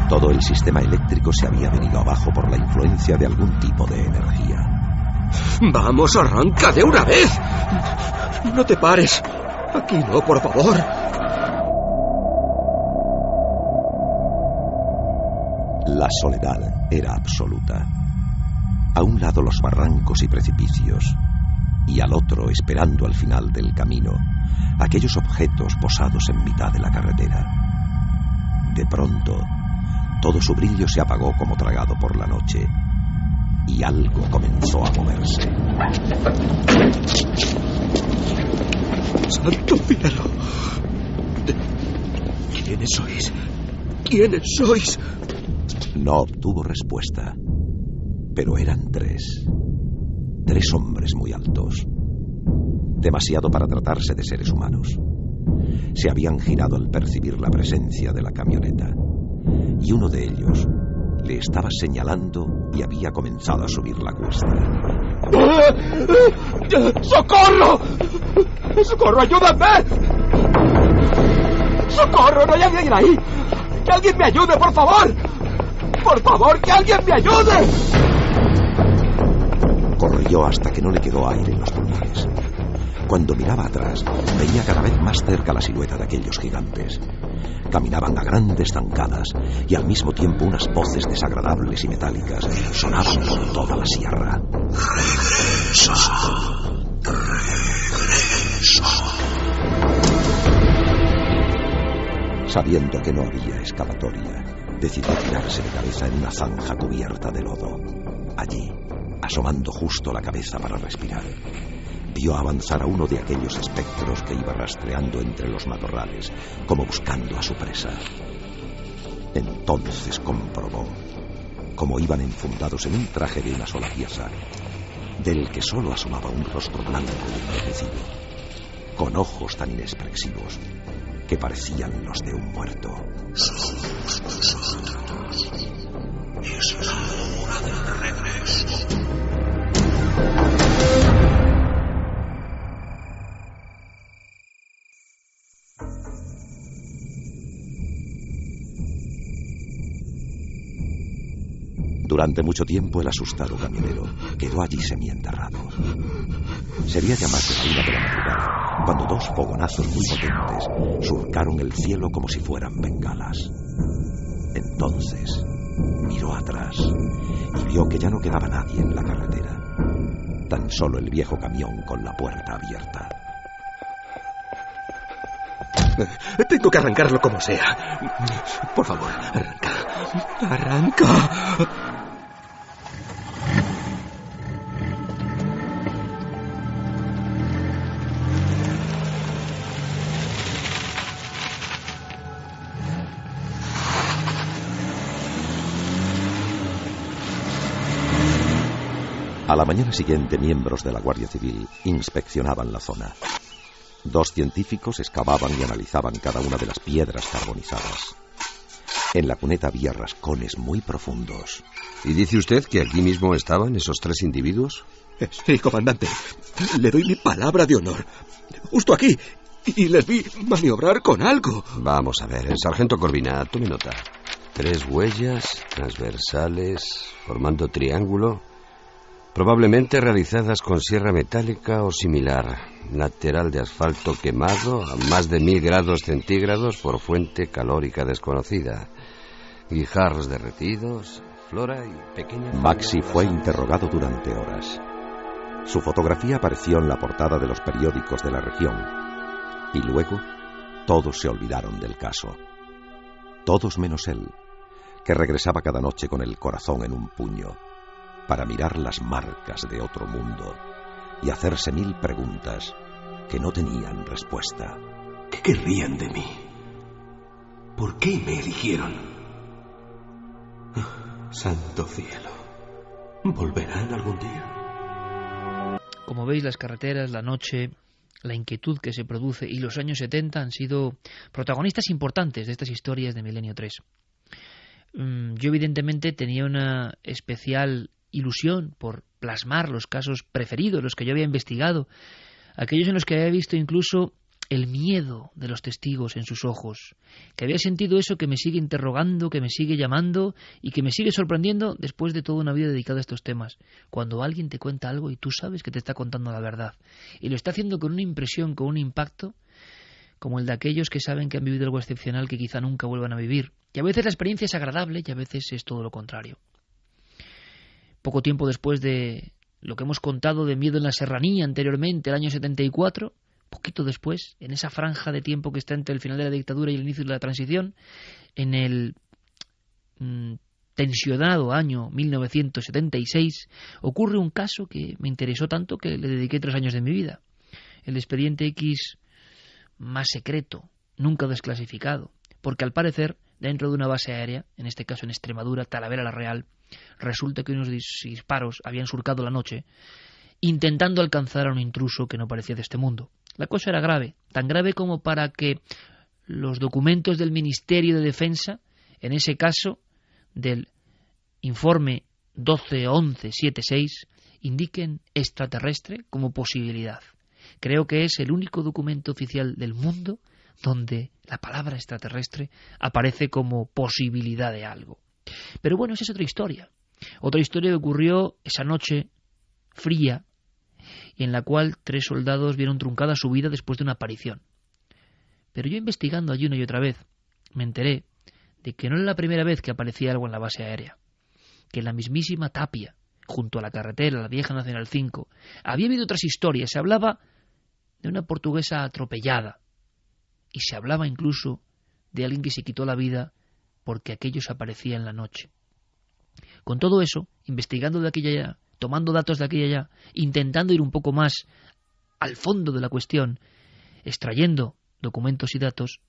Todo el sistema eléctrico se había venido abajo por la influencia de algún tipo de energía. ¡Vamos, arranca de una vez! ¡No te pares! Aquí no, por favor. La soledad era absoluta. A un lado los barrancos y precipicios, y al otro, esperando al final del camino, aquellos objetos posados en mitad de la carretera. De pronto, todo su brillo se apagó como tragado por la noche, y algo comenzó a moverse. ¡Santo cielo! ¿Quiénes sois? ¿Quiénes sois? No obtuvo respuesta, pero eran 3. 3 hombres muy altos. Demasiado para tratarse de seres humanos. Se habían girado al percibir la presencia de la camioneta, y uno de ellos le estaba señalando y había comenzado a subir la cuesta. ¡Socorro! ¡Socorro, ayúdame! ¡Socorro, no hay alguien ahí! ¡Que alguien me ayude, por favor! ¡Por favor, que alguien me ayude! Corrió hasta que no le quedó aire en los pulmones. Cuando miraba atrás, veía cada vez más cerca la silueta de aquellos gigantes. Caminaban a grandes zancadas y al mismo tiempo unas voces desagradables y metálicas sonaban por toda la sierra. ¡Regresa! ¡Regresa! Sabiendo que no había escapatoria, decidió tirarse de cabeza en una zanja cubierta de lodo. Allí, asomando justo la cabeza para respirar, vio avanzar a uno de aquellos espectros que iba rastreando entre los matorrales, como buscando a su presa. Entonces comprobó cómo iban enfundados en un traje de una sola pieza, del que solo asomaba un rostro blanco y envejecido, con ojos tan inexpresivos que parecían los de un muerto. Somos nosotros. y es la hora del regreso. Durante mucho tiempo el asustado camionero quedó allí semienterrado. Sería ya más de la 1 de la madrugada cuando 2 fogonazos muy potentes surcaron el cielo como si fueran bengalas. Entonces miró atrás y vio que ya no quedaba nadie en la carretera. Tan solo el viejo camión con la puerta abierta. Tengo que arrancarlo como sea. Por favor, arranca. ¡Arranca! A la mañana siguiente, miembros de la Guardia Civil inspeccionaban la zona. 2 científicos excavaban y analizaban cada una de las piedras carbonizadas. En la cuneta había rascones muy profundos. ¿Y dice usted que aquí mismo estaban esos 3 individuos? Sí, comandante. Le doy mi palabra de honor. Justo aquí. Y les vi maniobrar con algo. Vamos a ver, el sargento Corvina, tome nota. 3 huellas transversales formando triángulo, probablemente realizadas con sierra metálica o similar. Lateral de asfalto quemado a más de 1000 grados centígrados por fuente calórica desconocida. Guijarros derretidos, flora y pequeña... Maxi fue interrogado durante horas. Su fotografía apareció en la portada de los periódicos de la región. Y luego, todos se olvidaron del caso. Todos menos él, que regresaba cada noche con el corazón en un puño, para mirar las marcas de otro mundo y hacerse 1000 preguntas que no tenían respuesta. ¿Qué querrían de mí? ¿Por qué me eligieron? Santo cielo. ¿Volverán algún día? Como veis, las carreteras, la noche, la inquietud que se produce y los años 70 han sido protagonistas importantes de estas historias de Milenio 3. Yo evidentemente tenía una especial ilusión por plasmar los casos preferidos, los que yo había investigado, aquellos en los que había visto incluso el miedo de los testigos en sus ojos, que había sentido eso que me sigue interrogando, que me sigue llamando y que me sigue sorprendiendo después de toda una vida dedicada a estos temas. Cuando alguien te cuenta algo y tú sabes que te está contando la verdad y lo está haciendo con una impresión, con un impacto, como el de aquellos que saben que han vivido algo excepcional que quizá nunca vuelvan a vivir. Y a veces la experiencia es agradable y a veces es todo lo contrario. Poco tiempo después de lo que hemos contado de Miedo en la Serranía anteriormente, el año 74, poquito después, en esa franja de tiempo que está entre el final de la dictadura y el inicio de la transición, en el tensionado año 1976, ocurre un caso que me interesó tanto que le dediqué 3 años de mi vida. El expediente X más secreto, nunca desclasificado, porque al parecer, dentro de una base aérea, en este caso en Extremadura, Talavera la Real, resulta que unos disparos habían surcado la noche, intentando alcanzar a un intruso que no parecía de este mundo. La cosa era grave, tan grave como para que los documentos del Ministerio de Defensa, en ese caso del informe 121176, indiquen extraterrestre como posibilidad. Creo que es el único documento oficial del mundo donde la palabra extraterrestre aparece como posibilidad de algo. Pero bueno, esa es otra historia que ocurrió esa noche fría y en la cual 3 soldados vieron truncada su vida después de una aparición. Pero yo, investigando allí una y otra vez, me enteré de que no era la primera vez que aparecía algo en la base aérea, que en la mismísima Tapia, junto a la carretera, la vieja Nacional 5, había habido otras historias. Se hablaba de una portuguesa atropellada y se hablaba incluso de alguien que se quitó la vida porque aquello se aparecía en la noche. Con todo eso, investigando de aquella ya, tomando datos de aquella ya, intentando ir un poco más al fondo de la cuestión, extrayendo documentos y datos,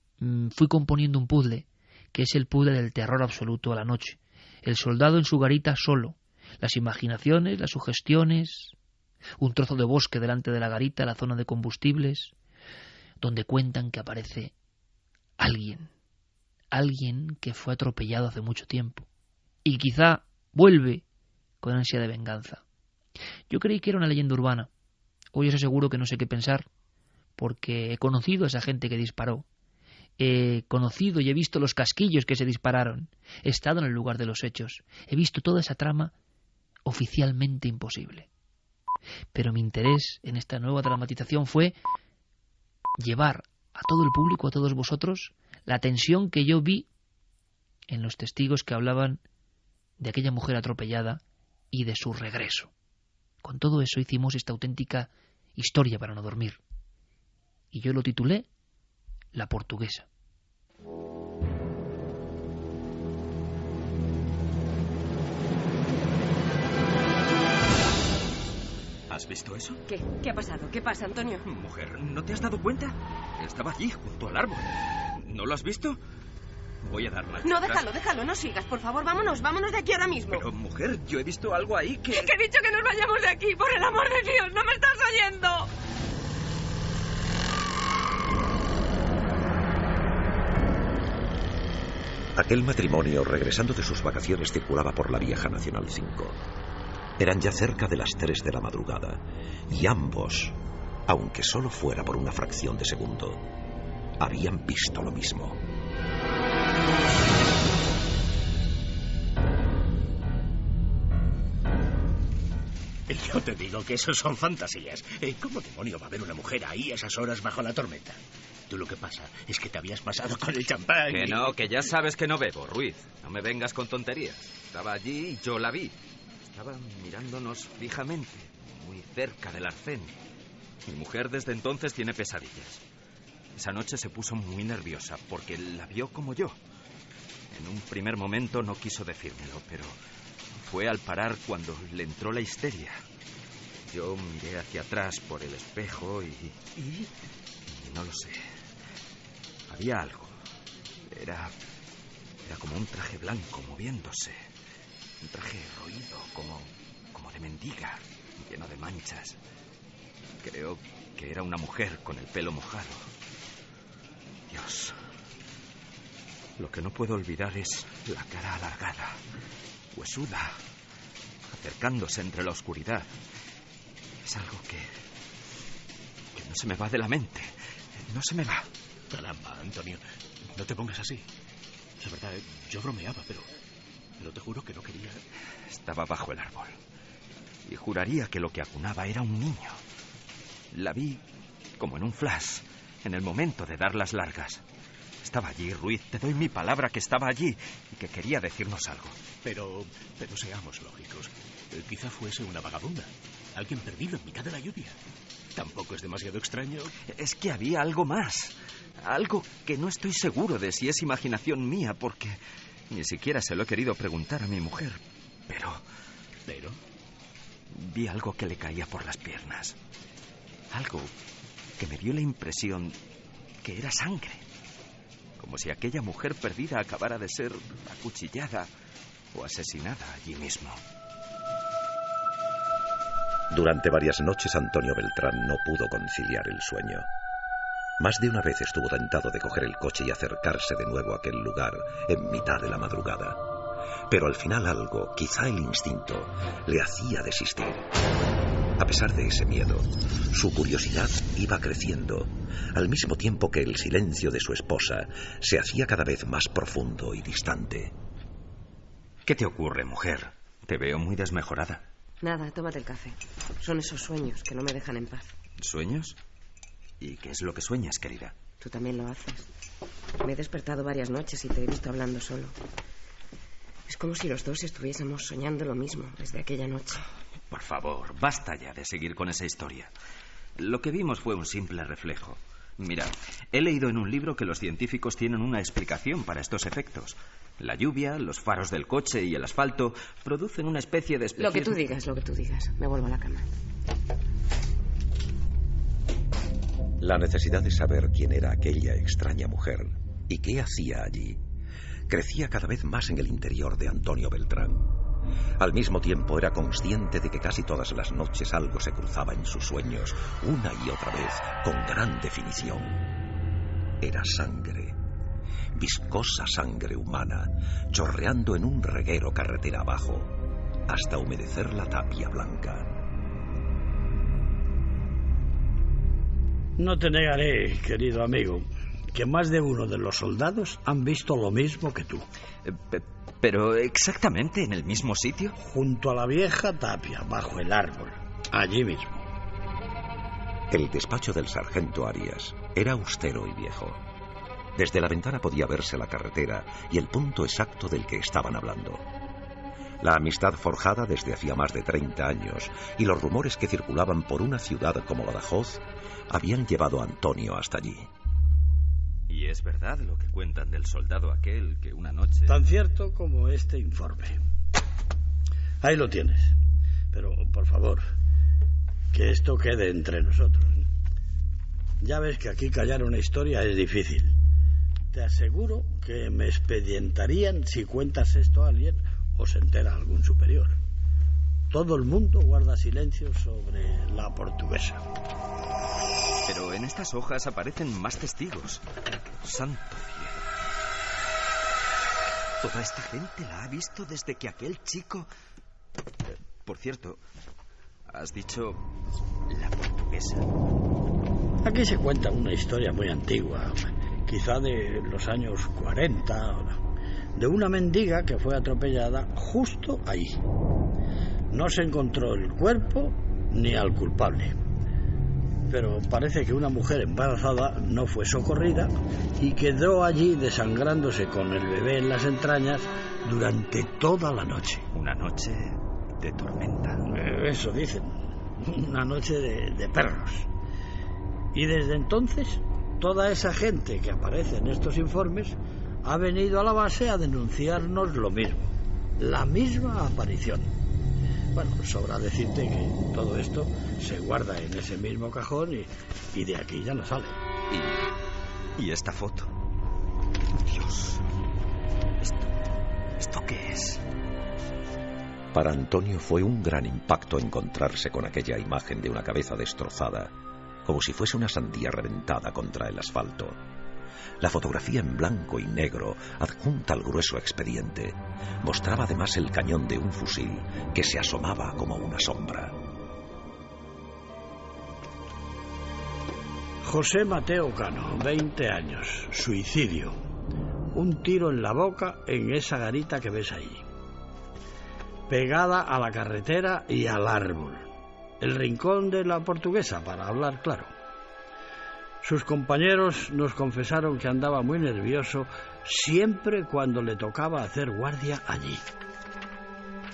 fui componiendo un puzzle, que es el puzzle del terror absoluto a la noche. El soldado en su garita solo, las imaginaciones, las sugestiones, un trozo de bosque delante de la garita, la zona de combustibles, donde cuentan que aparece alguien que fue atropellado hace mucho tiempo. y quizá vuelve con ansia de venganza. Yo creí que era una leyenda urbana. Hoy os aseguro que no sé qué pensar, porque he conocido a esa gente que disparó. He conocido y he visto los casquillos que se dispararon. He estado en el lugar de los hechos. He visto toda esa trama oficialmente imposible. Pero mi interés en esta nueva dramatización fue llevar a todo el público, a todos vosotros, la tensión que yo vi en los testigos que hablaban de aquella mujer atropellada y de su regreso. Con todo eso hicimos esta auténtica historia para no dormir. Y yo lo titulé La Portuguesa. ¿Has visto eso? ¿Qué? ¿Qué ha pasado? ¿Qué pasa, Antonio? Mujer, ¿no te has dado cuenta? Estaba allí, junto al árbol. ¿No lo has visto? Voy a dar marcha No, atrás. déjalo, no sigas. Por favor, vámonos de aquí ahora mismo. Pero, mujer, yo he visto algo ahí que... Que he dicho que nos vayamos de aquí, por el amor de Dios, ¿no me estás oyendo? Aquel matrimonio, regresando de sus vacaciones, circulaba por la vieja Nacional 5. Eran ya cerca de las 3 de la madrugada, y ambos, aunque solo fuera por una fracción de segundo, habían visto lo mismo. Yo te digo que eso son fantasías. ¿Cómo demonio va a haber una mujer ahí a esas horas bajo la tormenta? Tú lo que pasa es que te habías pasado con el champán. Que no, que ya sabes que no bebo, Ruiz. No me vengas con tonterías. Estaba allí y yo la vi. Estaba mirándonos fijamente, muy cerca del arcén. Mi mujer desde entonces tiene pesadillas. Esa noche se puso muy nerviosa porque la vio como yo. En un primer momento no quiso decírmelo, pero fue al parar cuando le entró la histeria. Yo miré hacia atrás por el espejo y no lo sé. Había algo. Era como un traje blanco moviéndose. Un traje roído, como de mendiga, lleno de manchas. Creo que era una mujer con el pelo mojado. Dios. Lo que no puedo olvidar es la cara alargada, huesuda, acercándose entre la oscuridad. Es algo que no se me va de la mente. No se me va. Caramba, Antonio, no te pongas así. La verdad, yo bromeaba, pero te juro que no quería... Estaba bajo el árbol y juraría que lo que acunaba era un niño. La vi como en un flash, en el momento de dar las largas. Estaba allí, Ruiz, te doy mi palabra que estaba allí y que quería decirnos algo. Pero seamos lógicos. Quizá fuese una vagabunda, alguien perdido en mitad de la lluvia. Tampoco es demasiado extraño. Es que había algo más, algo que no estoy seguro de si es imaginación mía, porque ni siquiera se lo he querido preguntar a mi mujer. Pero vi algo que le caía por las piernas. Algo que me dio la impresión que era sangre. Como si aquella mujer perdida acabara de ser acuchillada o asesinada allí mismo. Durante varias noches Antonio Beltrán no pudo conciliar el sueño. Más de una vez estuvo tentado de coger el coche y acercarse de nuevo a aquel lugar en mitad de la madrugada. Pero al final algo, quizá el instinto, le hacía desistir. A pesar de ese miedo, su curiosidad iba creciendo, al mismo tiempo que el silencio de su esposa se hacía cada vez más profundo y distante. ¿Qué te ocurre, mujer? Te veo muy desmejorada. Nada, tómate el café. Son esos sueños que no me dejan en paz. ¿Sueños? ¿Y qué es lo que sueñas, querida? Tú también lo haces. Me he despertado varias noches y te he visto hablando solo. Es como si los dos estuviésemos soñando lo mismo desde aquella noche. Por favor, basta ya de seguir con esa historia. Lo que vimos fue un simple reflejo. Mira, he leído en un libro que los científicos tienen una explicación para estos efectos. La lluvia, los faros del coche y el asfalto producen una especie de... Lo que tú digas. Me vuelvo a la cama. La necesidad de saber quién era aquella extraña mujer y qué hacía allí crecía cada vez más en el interior de Antonio Beltrán. Al mismo tiempo era consciente de que casi todas las noches algo se cruzaba en sus sueños, una y otra vez, con gran definición. Era sangre. viscosa sangre humana, chorreando en un reguero carretera abajo, hasta humedecer la tapia blanca. No te negaré, querido amigo, que más de uno de los soldados han visto lo mismo que tú. ¿Pero exactamente en el mismo sitio? Junto a la vieja tapia, bajo el árbol, allí mismo. El despacho del sargento Arias era austero y viejo. Desde la ventana podía verse la carretera y el punto exacto del que estaban hablando. La amistad forjada desde hacía más de 30 años y los rumores que circulaban por una ciudad como Badajoz habían llevado a Antonio hasta allí. ¿Y es verdad lo que cuentan del soldado aquel que una noche... Tan cierto como este informe. Ahí lo tienes. Pero, por favor, que esto quede entre nosotros. Ya ves que aquí callar una historia es difícil. Te aseguro que me expedientarían si cuentas esto a alguien o se entera algún superior. Todo el mundo guarda silencio sobre la portuguesa. Pero en estas hojas aparecen más testigos. Santo cielo. Toda esta gente la ha visto desde que aquel chico... Por cierto, has dicho la portuguesa. Aquí se cuenta una historia muy antigua, quizá de los años 40, de una mendiga que fue atropellada justo ahí. No se encontró el cuerpo ni al culpable. Pero parece que una mujer embarazada no fue socorrida y quedó allí desangrándose con el bebé en las entrañas durante toda la noche. Una noche de tormenta. Eso dicen, una noche de perros. Y desde entonces, toda esa gente que aparece en estos informes ha venido a la base a denunciarnos lo mismo, la misma aparición. Bueno, sobra decirte que todo esto se guarda en ese mismo cajón y de aquí ya no sale. ¿Y esta foto? Dios, ¿esto qué es? Para Antonio fue un gran impacto encontrarse con aquella imagen de una cabeza destrozada, como si fuese una sandía reventada contra el asfalto. La fotografía en blanco y negro, adjunta al grueso expediente, mostraba además el cañón de un fusil que se asomaba como una sombra. José Mateo Cano, 20 años, suicidio. Un tiro en la boca en esa garita que ves ahí. Pegada a la carretera y al árbol. El rincón de la portuguesa, para hablar claro. Sus compañeros nos confesaron que andaba muy nervioso siempre cuando le tocaba hacer guardia allí.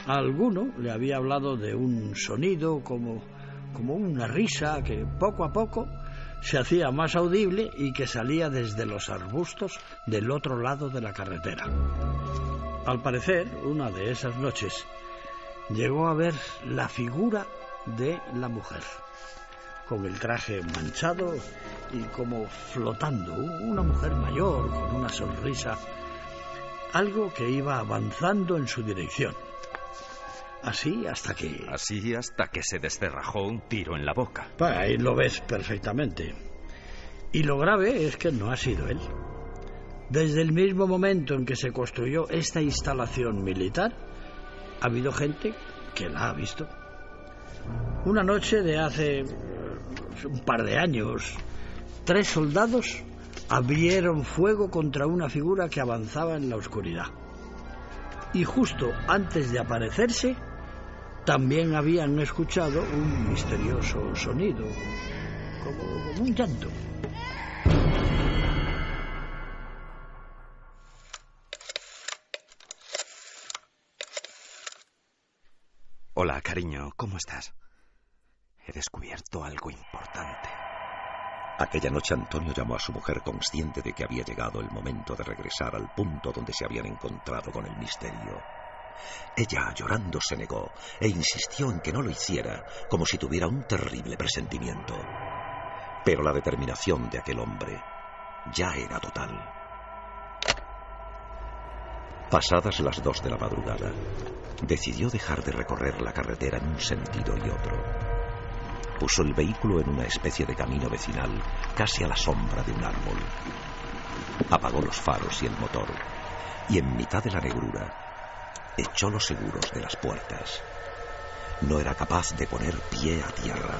A alguno le había hablado de un sonido como una risa que poco a poco se hacía más audible y que salía desde los arbustos del otro lado de la carretera. Al parecer, una de esas noches, llegó a ver la figura de la mujer, con el traje manchado y como flotando, una mujer mayor con una sonrisa, algo que iba avanzando en su dirección. Así hasta que se descerrajó un tiro en la boca. Ahí lo ves perfectamente. Y lo grave es que no ha sido él. Desde el mismo momento en que se construyó esta instalación militar, ha habido gente que la ha visto. Una noche de hace un par de años, 3 soldados abrieron fuego contra una figura que avanzaba en la oscuridad. Y justo antes de aparecerse, también habían escuchado un misterioso sonido, como un llanto. Hola, cariño, ¿cómo estás? He descubierto algo importante. Aquella noche Antonio llamó a su mujer consciente de que había llegado el momento de regresar al punto donde se habían encontrado con el misterio. Ella, llorando, se negó e insistió en que no lo hiciera, como si tuviera un terrible presentimiento. Pero la determinación de aquel hombre ya era total. Pasadas las 2 de la madrugada, decidió dejar de recorrer la carretera en un sentido y otro. Puso el vehículo en una especie de camino vecinal, casi a la sombra de un árbol. apagó los faros y el motor, y en mitad de la negrura echó los seguros de las puertas. No era capaz de poner pie a tierra.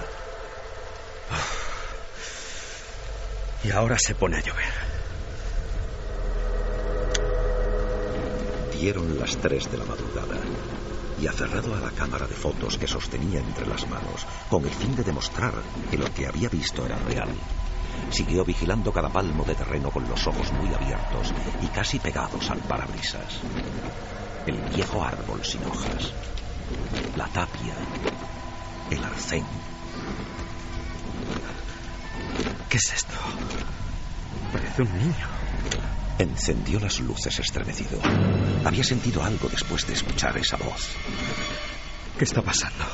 Y ahora se pone a llover. Dieron las 3 de la madrugada y, aferrado a la cámara de fotos que sostenía entre las manos, con el fin de demostrar que lo que había visto era real, siguió vigilando cada palmo de terreno con los ojos muy abiertos y casi pegados al parabrisas. El viejo árbol sin hojas, la tapia, el arcén. ¿Qué es esto? Parece un niño. Encendió las luces estremecido. Había sentido algo después de escuchar esa voz. ¿Qué está pasando?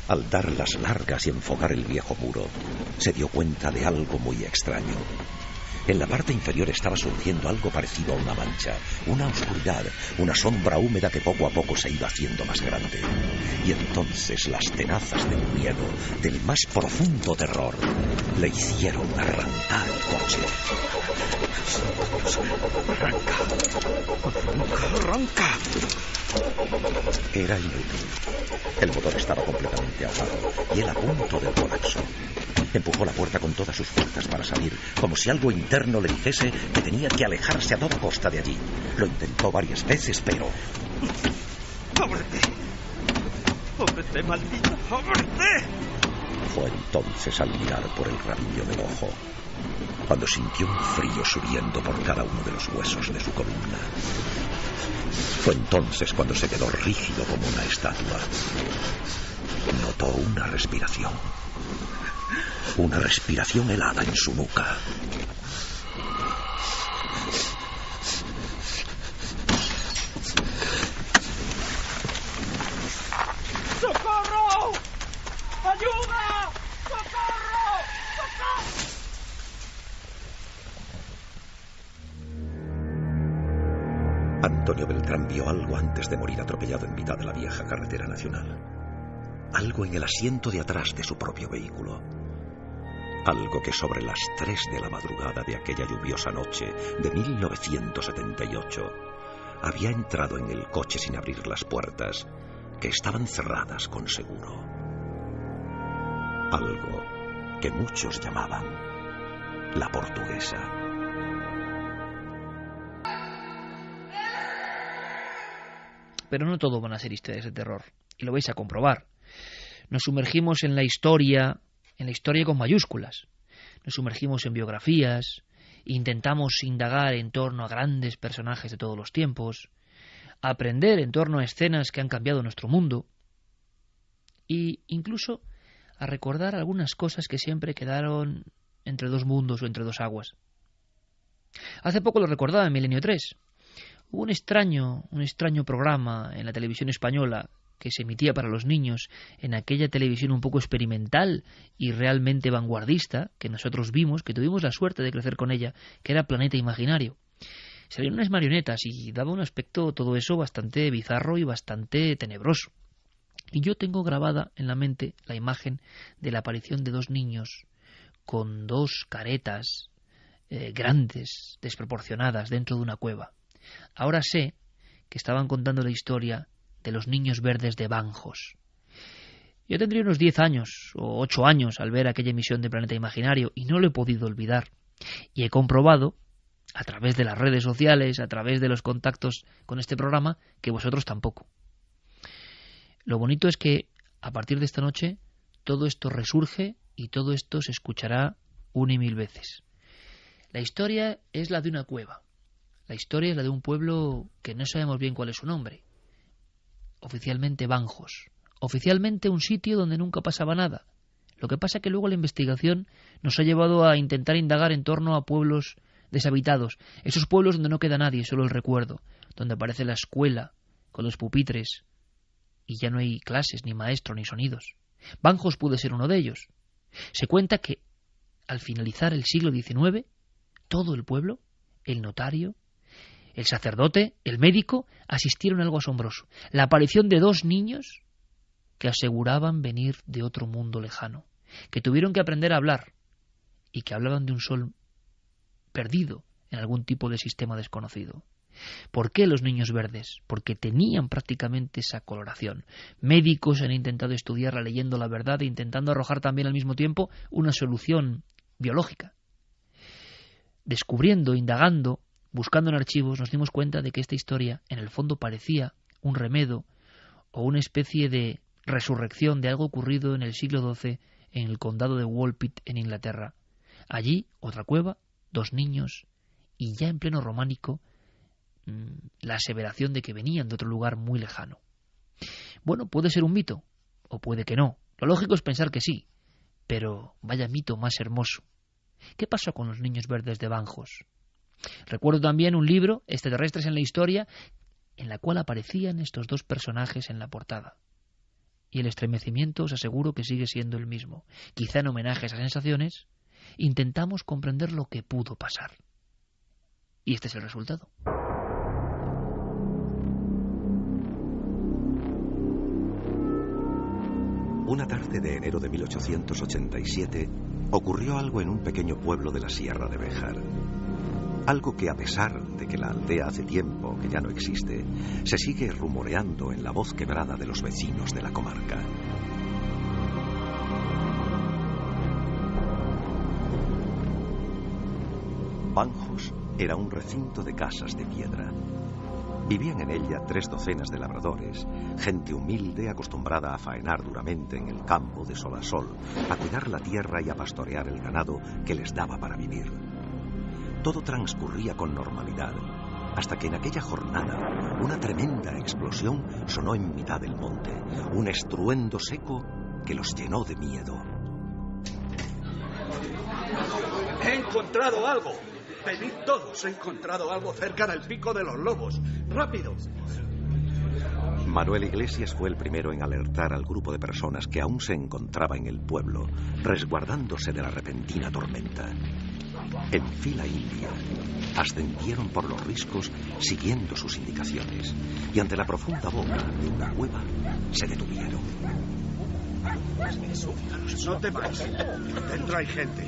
Al dar las largas y enfocar el viejo muro, se dio cuenta de algo muy extraño. En la parte inferior estaba surgiendo algo parecido a una mancha, una oscuridad, una sombra húmeda que poco a poco se iba haciendo más grande. Y entonces las tenazas del miedo, del más profundo terror, le hicieron arrancar el coche. ¡Arranca! Era inútil. El motor estaba completamente apagado y él a punto del colapso. Empujó la puerta con todas sus fuerzas para salir, como si algo interno le dijese que tenía que alejarse a toda costa de allí. Lo intentó varias veces, pero... ¡Ábrete! ¡Ábrete, maldito! ¡Ábrete! Fue entonces al mirar por el rabillo del ojo, cuando sintió un frío subiendo por cada uno de los huesos de su columna. Fue entonces cuando se quedó rígido como una estatua. Notó una respiración. Una respiración helada en su nuca. ¡Socorro! ¡Ayuda! ¡Socorro! ¡Socorro! Antonio Beltrán vio algo antes de morir atropellado en mitad de la vieja carretera nacional. Algo en el asiento de atrás de su propio vehículo. Algo que sobre las 3 de la madrugada de aquella lluviosa noche de 1978 había entrado en el coche sin abrir las puertas, que estaban cerradas con seguro. Algo que muchos llamaban la portuguesa. Pero no todo van a ser historias de terror, y lo vais a comprobar. Nos sumergimos en la historia con mayúsculas. Nos sumergimos en biografías, intentamos indagar en torno a grandes personajes de todos los tiempos, aprender en torno a escenas que han cambiado nuestro mundo, e incluso a recordar algunas cosas que siempre quedaron entre dos mundos o entre dos aguas. Hace poco lo recordaba en Milenio 3. Hubo un extraño programa en la televisión española que se emitía para los niños, en aquella televisión un poco experimental y realmente vanguardista que nosotros vimos, que tuvimos la suerte de crecer con ella, que era Planeta Imaginario. Salían unas marionetas y daba un aspecto todo eso bastante bizarro y bastante tenebroso. Y yo tengo grabada en la mente la imagen de la aparición de dos niños con dos caretas grandes, desproporcionadas, dentro de una cueva. Ahora sé que estaban contando la historia de los niños verdes de Banjos. Yo tendría unos 10 años o 8 años al ver aquella emisión de Planeta Imaginario y no lo he podido olvidar. Y he comprobado, a través de las redes sociales, a través de los contactos con este programa, que vosotros tampoco. Lo bonito es que a partir de esta noche todo esto resurge y todo esto se escuchará 1 y 1000 veces. La historia es la de una cueva. La historia es la de un pueblo que no sabemos bien cuál es su nombre. Oficialmente Banjos. Oficialmente un sitio donde nunca pasaba nada. Lo que pasa es que luego la investigación nos ha llevado a intentar indagar en torno a pueblos deshabitados. Esos pueblos donde no queda nadie, solo el recuerdo. Donde aparece la escuela con los pupitres y ya no hay clases, ni maestros, ni sonidos. Banjos puede ser uno de ellos. Se cuenta que al finalizar el siglo XIX, todo el pueblo, el notario, el sacerdote, el médico, asistieron a algo asombroso. La aparición de dos niños que aseguraban venir de otro mundo lejano, que tuvieron que aprender a hablar y que hablaban de un sol perdido en algún tipo de sistema desconocido. ¿Por qué los niños verdes? Porque tenían prácticamente esa coloración. Médicos han intentado estudiarla leyendo la verdad e intentando arrojar también al mismo tiempo una solución biológica. Descubriendo, indagando, buscando en archivos, nos dimos cuenta de que esta historia en el fondo parecía un remedo o una especie de resurrección de algo ocurrido en el siglo XII en el condado de Woolpit, en Inglaterra. Allí, otra cueva, 2 niños, y ya en pleno románico, la aseveración de que venían de otro lugar muy lejano. Bueno, puede ser un mito, o puede que no. Lo lógico es pensar que sí, pero vaya mito más hermoso. ¿Qué pasó con los niños verdes de Banjos? Recuerdo también un libro, Extraterrestres en la Historia, en la cual aparecían estos 2 personajes en la portada. Y el estremecimiento os aseguro que sigue siendo el mismo. Quizá en homenaje a esas sensaciones, intentamos comprender lo que pudo pasar. Y este es el resultado. Una tarde de enero de 1887 ocurrió algo en un pequeño pueblo de la Sierra de Béjar. Algo que, a pesar de que la aldea hace tiempo que ya no existe, se sigue rumoreando en la voz quebrada de los vecinos de la comarca. Banjos era un recinto de casas de piedra. Vivían en ella 3 docenas de labradores, gente humilde acostumbrada a faenar duramente en el campo de sol a sol, a cuidar la tierra y a pastorear el ganado que les daba para vivir. Todo transcurría con normalidad, hasta que en aquella jornada una tremenda explosión sonó en mitad del monte, un estruendo seco que los llenó de miedo. ¡He encontrado algo! ¡Venid todos! He encontrado algo cerca del Pico de los Lobos. ¡Rápido! Manuel Iglesias fue el primero en alertar al grupo de personas que aún se encontraba en el pueblo, resguardándose de la repentina tormenta. En fila india, ascendieron por los riscos siguiendo sus indicaciones y ante la profunda boca de una cueva se detuvieron. No temáis. Dentro hay gente.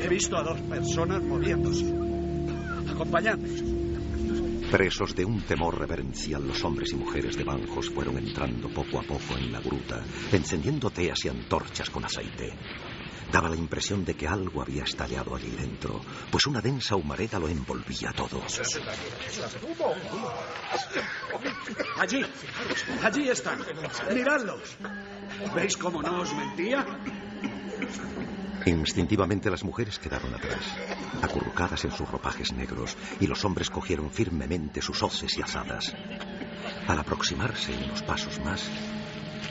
He visto a 2 personas moviéndose. Acompañadme. Presos de un temor reverencial, los hombres y mujeres de Banjos fueron entrando poco a poco en la gruta, encendiendo teas y antorchas con aceite. Daba la impresión de que algo había estallado allí dentro, pues una densa humareda lo envolvía todo. Allí están. Miradlos. ¿Veis cómo no os mentía? Instintivamente las mujeres quedaron atrás, acurrucadas en sus ropajes negros, y los hombres cogieron firmemente sus hoces y azadas. Al aproximarse unos pasos más,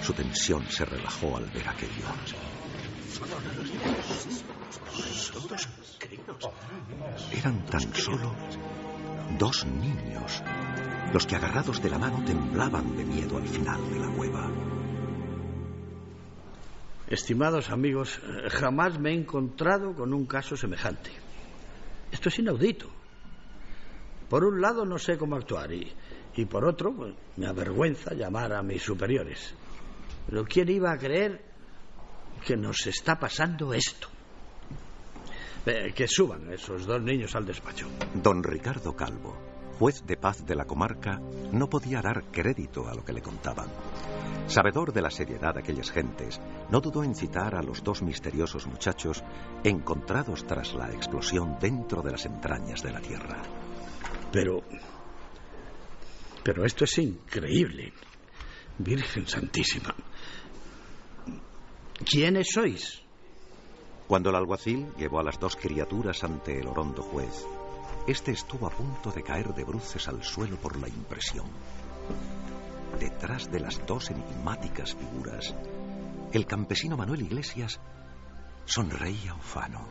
su tensión se relajó al ver aquello. Eran tan solo 2 niños, los que agarrados de la mano temblaban de miedo al final de la cueva. Estimados amigos, jamás me he encontrado con un caso semejante. Esto es inaudito. Por un lado no sé cómo actuar y por otro pues, me avergüenza llamar a mis superiores. Pero ¿quién iba a creer que nos está pasando esto? Que suban esos 2 niños al despacho. Don Ricardo Calvo, juez de paz de la comarca, no podía dar crédito a lo que le contaban. Sabedor de la seriedad de aquellas gentes, no dudó en citar a los 2 misteriosos muchachos encontrados tras la explosión dentro de las entrañas de la tierra. Pero esto es increíble. Virgen Santísima. ¿Quiénes sois? Cuando el alguacil llevó a las 2 criaturas ante el orondo juez, este estuvo a punto de caer de bruces al suelo por la impresión. Detrás de las 2 enigmáticas figuras, el campesino Manuel Iglesias sonreía ufano.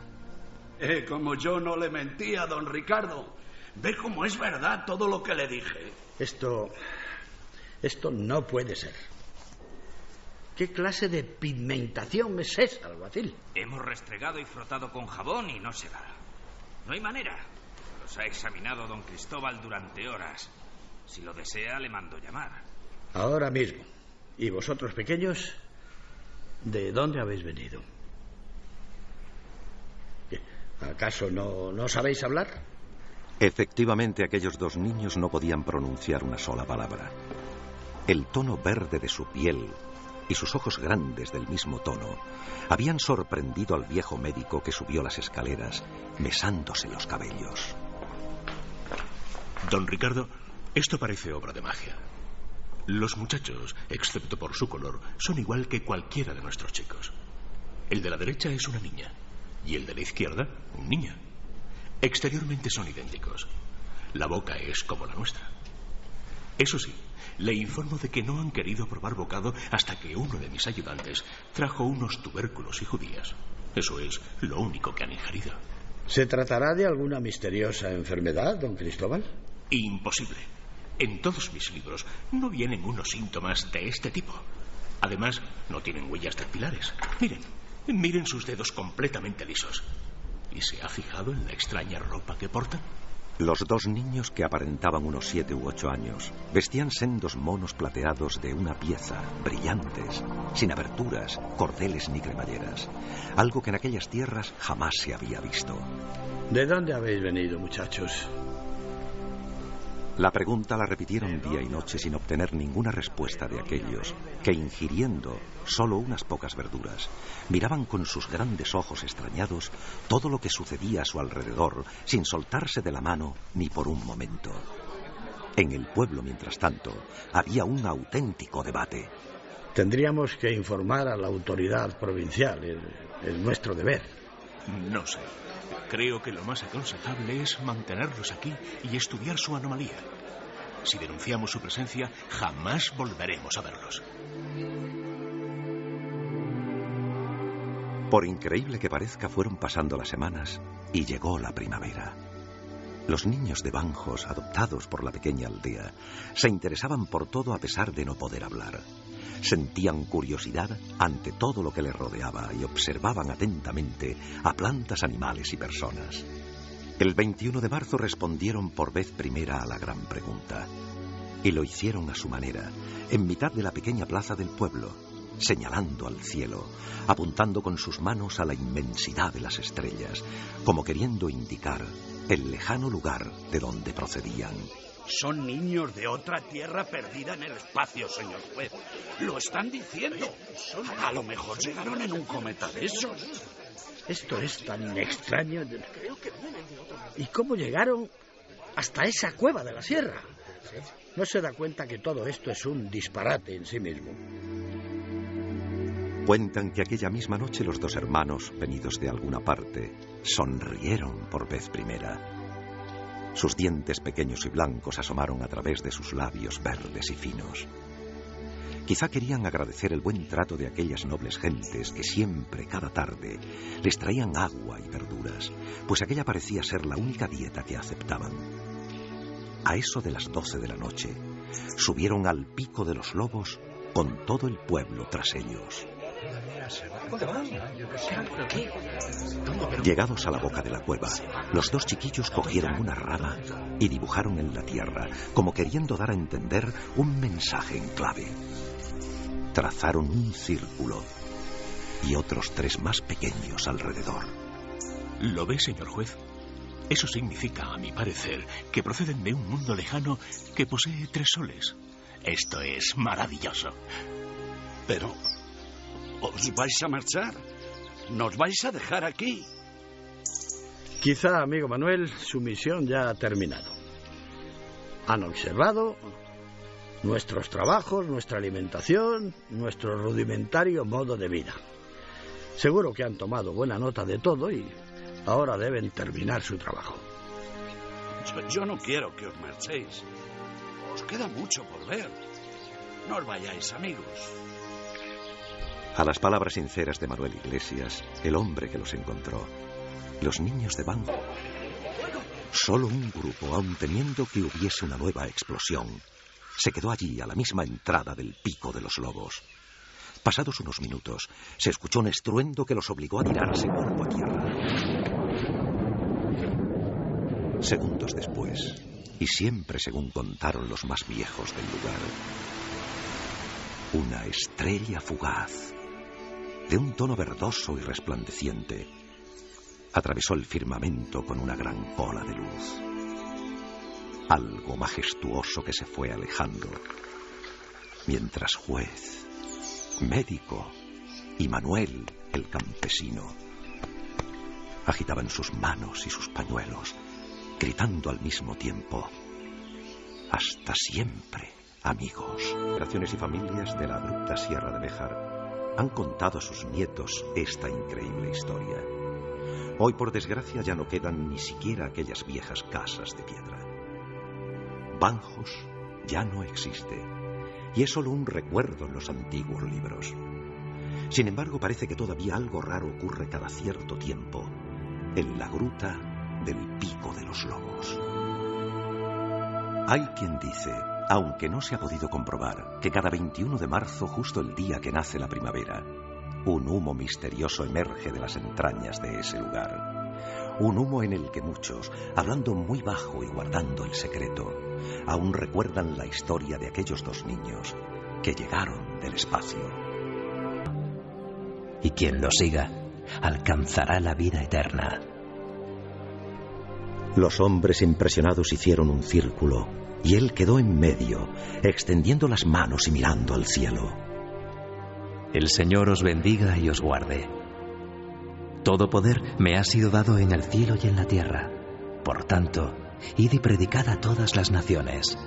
Como yo no le mentía, don Ricardo. Ve cómo es verdad todo lo que le dije. Esto no puede ser. ¿Qué clase de pigmentación es esa, alguacil? Hemos restregado y frotado con jabón y no se da. No hay manera. Los ha examinado don Cristóbal durante horas. Si lo desea, le mando llamar. Ahora mismo. ¿Y vosotros, pequeños, de dónde habéis venido? ¿Qué? ¿Acaso no sabéis hablar? Efectivamente, aquellos dos niños no podían pronunciar una sola palabra. El tono verde de su piel y sus ojos grandes del mismo tono habían sorprendido al viejo médico, que subió las escaleras mesándose los cabellos. Don Ricardo, esto parece obra de magia. Los muchachos, excepto por su color, son igual que cualquiera de nuestros chicos. El de la derecha es una niña y el de la izquierda un niño. Exteriormente son idénticos. La boca es como la nuestra. Eso sí, le informo de que no han querido probar bocado hasta que uno de mis ayudantes trajo unos tubérculos y judías. Eso es lo único que han ingerido. ¿Se tratará de alguna misteriosa enfermedad, don Cristóbal? Imposible. En todos mis libros no vienen unos síntomas de este tipo. Además, no tienen huellas dactilares. Miren sus dedos completamente lisos. ¿Y se ha fijado en la extraña ropa que portan? Los dos niños, que aparentaban unos 7 u 8 años, vestían sendos monos plateados de una pieza, brillantes, sin aberturas, cordeles ni cremalleras, algo que en aquellas tierras jamás se había visto. ¿De dónde habéis venido, muchachos? La pregunta la repitieron día y noche sin obtener ninguna respuesta de aquellos que, ingiriendo solo unas pocas verduras, miraban con sus grandes ojos extrañados todo lo que sucedía a su alrededor, sin soltarse de la mano ni por un momento. En el pueblo, mientras tanto, había un auténtico debate. Tendríamos que informar a la autoridad provincial. Es nuestro deber. No sé. Creo que lo más aconsejable es mantenerlos aquí y estudiar su anomalía. Si denunciamos su presencia, jamás volveremos a verlos. Por increíble que parezca, fueron pasando las semanas y llegó la primavera. Los niños de Banjos, adoptados por la pequeña aldea, se interesaban por todo a pesar de no poder hablar. Sentían curiosidad ante todo lo que les rodeaba y observaban atentamente a plantas, animales y personas. El 21 de marzo respondieron por vez primera a la gran pregunta. Y lo hicieron a su manera, en mitad de la pequeña plaza del pueblo, señalando al cielo, apuntando con sus manos a la inmensidad de las estrellas, como queriendo indicar el lejano lugar de donde procedían. Son niños de otra tierra perdida en el espacio, señor juez. Lo están diciendo. A lo mejor llegaron en un cometa de esos. Esto es tan extraño. ¿Y cómo llegaron hasta esa cueva de la sierra? ¿No se da cuenta que todo esto es un disparate en sí mismo? Cuentan que aquella misma noche los dos hermanos, venidos de alguna parte, sonrieron por vez primera. Sus dientes pequeños y blancos asomaron a través de sus labios verdes y finos. Quizá querían agradecer el buen trato de aquellas nobles gentes que siempre, cada tarde, les traían agua y verduras, pues aquella parecía ser la única dieta que aceptaban. A eso de las 12 de la noche, subieron al pico de los lobos con todo el pueblo tras ellos. Llegados a la boca de la cueva, los dos chiquillos cogieron una rama y dibujaron en la tierra, como queriendo dar a entender un mensaje en clave. Trazaron un círculo y otros 3 más pequeños alrededor. ¿Lo ve, señor juez? Eso significa, a mi parecer, que proceden de un mundo lejano que posee 3 soles. Esto es maravilloso. Pero... ¿os vais a marchar? ¿Nos vais a dejar aquí? Quizá, amigo Manuel, su misión ya ha terminado. Han observado nuestros trabajos, nuestra alimentación, nuestro rudimentario modo de vida. Seguro que han tomado buena nota de todo y ahora deben terminar su trabajo. Yo no quiero que os marchéis. Os queda mucho por ver. No os vayáis, amigos. A las palabras sinceras de Manuel Iglesias, el hombre que los encontró, los niños de Banjo, solo un grupo, aun temiendo que hubiese una nueva explosión, se quedó allí a la misma entrada del pico de los lobos. Pasados unos minutos, se escuchó un estruendo que los obligó a tirarse cuerpo a tierra. Segundos después, y siempre según contaron los más viejos del lugar, una estrella fugaz, de un tono verdoso y resplandeciente, atravesó el firmamento con una gran cola de luz. algo majestuoso que se fue alejando, mientras juez, médico y Manuel, el campesino, agitaban sus manos y sus pañuelos, gritando al mismo tiempo: hasta siempre, amigos. Generaciones y familias de la abrupta Sierra de Béjar han contado a sus nietos esta increíble historia. Hoy, por desgracia, ya no quedan ni siquiera aquellas viejas casas de piedra. Banjos ya no existe, y es solo un recuerdo en los antiguos libros. Sin embargo, parece que todavía algo raro ocurre cada cierto tiempo en la gruta del Pico de los Lobos. Hay quien dice, aunque no se ha podido comprobar, que cada 21 de marzo, justo el día que nace la primavera, un humo misterioso emerge de las entrañas de ese lugar. Un humo en el que muchos, hablando muy bajo y guardando el secreto, aún recuerdan la historia de aquellos dos niños que llegaron del espacio. Y quien lo siga alcanzará la vida eterna. Los hombres impresionados hicieron un círculo y él quedó en medio, extendiendo las manos y mirando al cielo. El Señor os bendiga y os guarde. Todo poder me ha sido dado en el cielo y en la tierra. Por tanto, id y predicad a todas las naciones,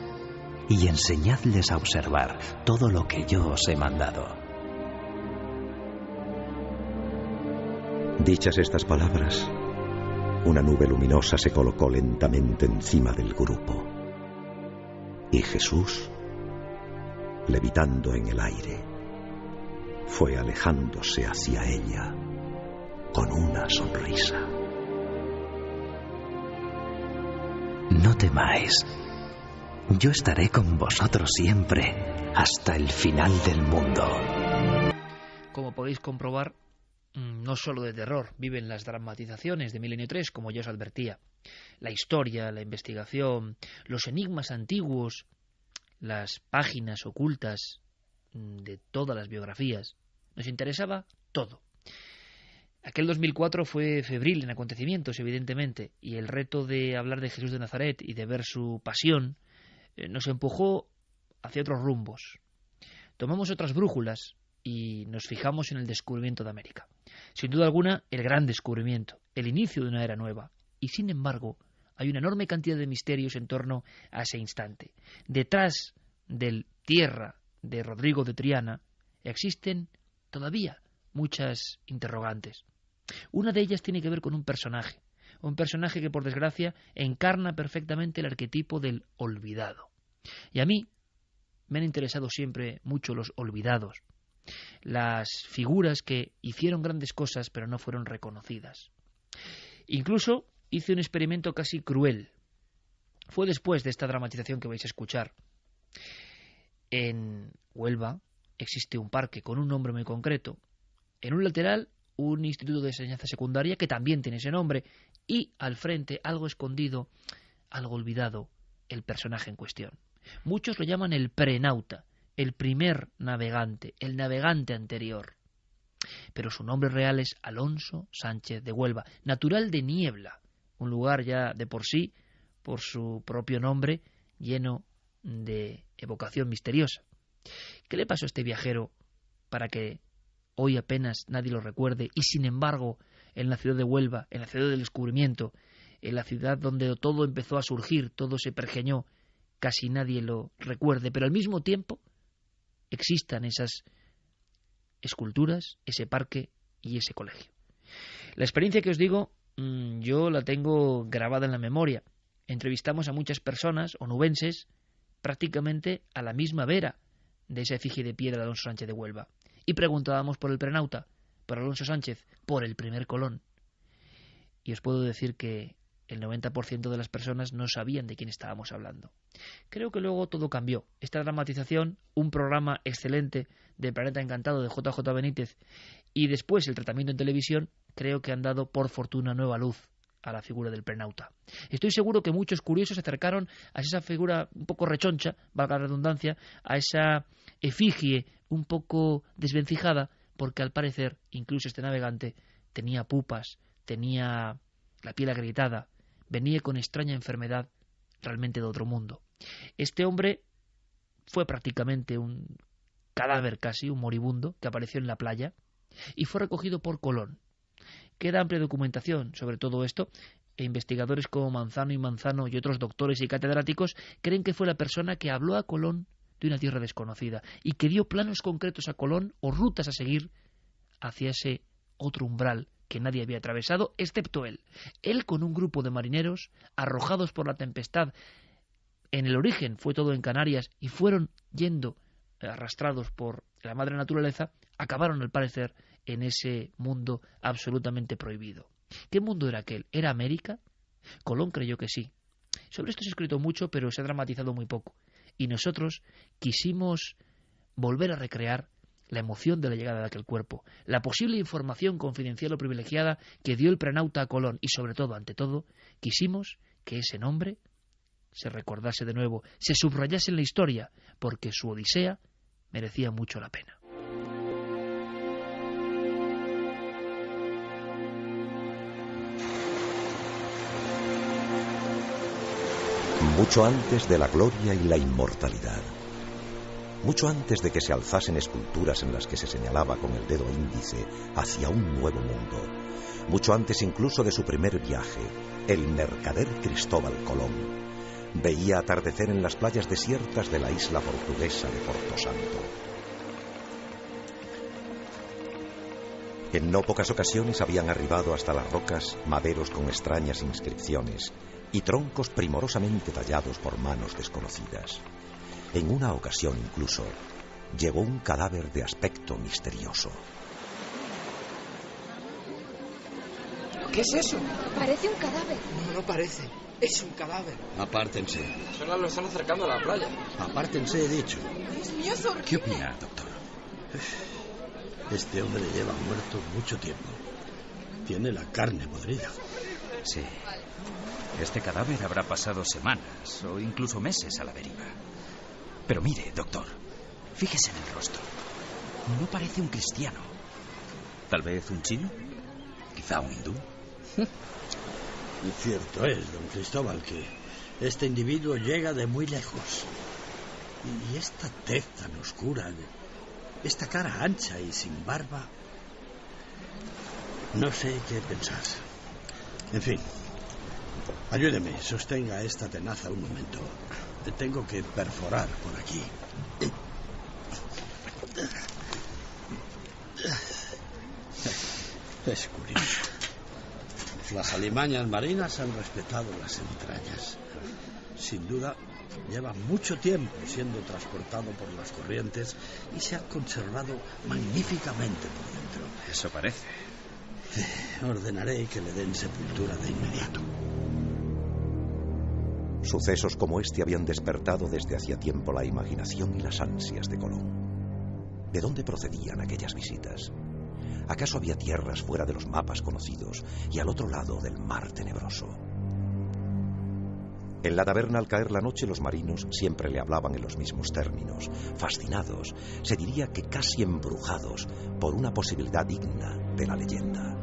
y enseñadles a observar todo lo que yo os he mandado. Dichas estas palabras, una nube luminosa se colocó lentamente encima del grupo. Y Jesús, levitando en el aire, fue alejándose hacia ella con una sonrisa. No temáis. Yo estaré con vosotros siempre, hasta el final del mundo. Como podéis comprobar, no solo de terror viven las dramatizaciones de Milenio 3, como ya os advertía. La historia, la investigación, los enigmas antiguos, las páginas ocultas de todas las biografías. Nos interesaba todo. Aquel 2004 fue febril en acontecimientos, evidentemente, y el reto de hablar de Jesús de Nazaret y de ver su pasión nos empujó hacia otros rumbos. Tomamos otras brújulas y nos fijamos en el descubrimiento de América. Sin duda alguna, el gran descubrimiento, el inicio de una era nueva. Y sin embargo, hay una enorme cantidad de misterios en torno a ese instante. Detrás del Tierra de Rodrigo de Triana existen todavía muchas interrogantes. Una de ellas tiene que ver con un personaje que por desgracia encarna perfectamente el arquetipo del olvidado. Y a mí me han interesado siempre mucho los olvidados, las figuras que hicieron grandes cosas pero no fueron reconocidas. Incluso hice un experimento casi cruel. Fue después de esta dramatización que vais a escuchar. En Huelva existe un parque con un nombre muy concreto. En un lateral, un instituto de enseñanza secundaria que también tiene ese nombre. Y al frente, algo escondido, algo olvidado, el personaje en cuestión. Muchos lo llaman el prenauta, el primer navegante, el navegante anterior. Pero su nombre real es Alonso Sánchez de Huelva, natural de Niebla, un lugar ya de por sí, por su propio nombre, lleno de evocación misteriosa. ¿Qué le pasó a este viajero para que hoy apenas nadie lo recuerde y sin embargo en la ciudad de Huelva, en la ciudad del descubrimiento, en la ciudad donde todo empezó a surgir, todo se pergeñó, casi nadie lo recuerde, pero al mismo tiempo existan esas esculturas, ese parque y ese colegio? La experiencia que os digo, yo la tengo grabada en la memoria. Entrevistamos a muchas personas onubenses prácticamente a la misma vera de esa efigie de piedra de Alonso Sánchez de Huelva. Y preguntábamos por el prenauta, por Alonso Sánchez, por el primer Colón. Y os puedo decir que el 90% de las personas no sabían de quién estábamos hablando. Creo que luego todo cambió. Esta dramatización, un programa excelente de Planeta Encantado de JJ Benítez y después el tratamiento en televisión, creo que han dado por fortuna nueva luz a la figura del prenauta. Estoy seguro que muchos curiosos se acercaron a esa figura un poco rechoncha, valga la redundancia, a esa efigie un poco desvencijada, porque al parecer incluso este navegante tenía pupas, tenía la piel agrietada, venía con extraña enfermedad, realmente de otro mundo. Este hombre fue prácticamente un cadáver casi, un moribundo, que apareció en la playa y fue recogido por Colón. Queda amplia documentación sobre todo esto, e investigadores como Manzano y Manzano y otros doctores y catedráticos creen que fue la persona que habló a Colón de una tierra desconocida y que dio planos concretos a Colón o rutas a seguir hacia ese otro umbral que nadie había atravesado, excepto él. Él con un grupo de marineros arrojados por la tempestad. En el origen fue todo en Canarias y fueron yendo arrastrados por la madre naturaleza, acabaron al parecer en ese mundo absolutamente prohibido. ¿Qué mundo era aquel? ¿Era América? Colón creyó que sí. Sobre esto se ha escrito mucho, pero se ha dramatizado muy poco. Y nosotros quisimos volver a recrear la emoción de la llegada de aquel cuerpo, la posible información confidencial o privilegiada que dio el prenauta a Colón y, sobre todo, ante todo, quisimos que ese nombre se recordase de nuevo, se subrayase en la historia, porque su odisea merecía mucho la pena. Mucho antes de la gloria y la inmortalidad, mucho antes de que se alzasen esculturas en las que se señalaba con el dedo índice hacia un nuevo mundo, mucho antes incluso de su primer viaje, el mercader Cristóbal Colón veía atardecer en las playas desiertas de la isla portuguesa de Porto Santo. En no pocas ocasiones habían arribado hasta las rocas maderos con extrañas inscripciones y troncos primorosamente tallados por manos desconocidas. En una ocasión incluso llegó un cadáver de aspecto misterioso. ¿Qué es eso? Parece un cadáver. No, no parece. Es un cadáver. Apártense. Solo lo están acercando a la playa. Apártense, he dicho. Dios mío, ¿sobre qué opina, doctor? Este hombre lleva muerto mucho tiempo. Tiene la carne podrida. Sí. Este cadáver habrá pasado semanas o incluso meses a la deriva. Pero mire, doctor, fíjese en el rostro. No parece un cristiano. ¿Tal vez un chino? ¿Quizá un hindú? Cierto es, don Cristóbal, que este individuo llega de muy lejos. Y esta tez tan oscura, esta cara ancha y sin barba... No sé qué pensar. En fin, ayúdeme, sostenga esta tenaza un momento. Tengo que perforar por aquí. Es curioso. Las alimañas marinas han respetado las entrañas. Sin duda, lleva mucho tiempo siendo transportado por las corrientes y se ha conservado magníficamente por dentro. Eso parece. Ordenaré que le den sepultura de inmediato. Sucesos como este habían despertado desde hacía tiempo la imaginación y las ansias de Colón. ¿De dónde procedían aquellas visitas? ¿Acaso había tierras fuera de los mapas conocidos y al otro lado del mar tenebroso? En la taberna, al caer la noche, los marinos siempre le hablaban en los mismos términos, fascinados, se diría que casi embrujados por una posibilidad digna de la leyenda.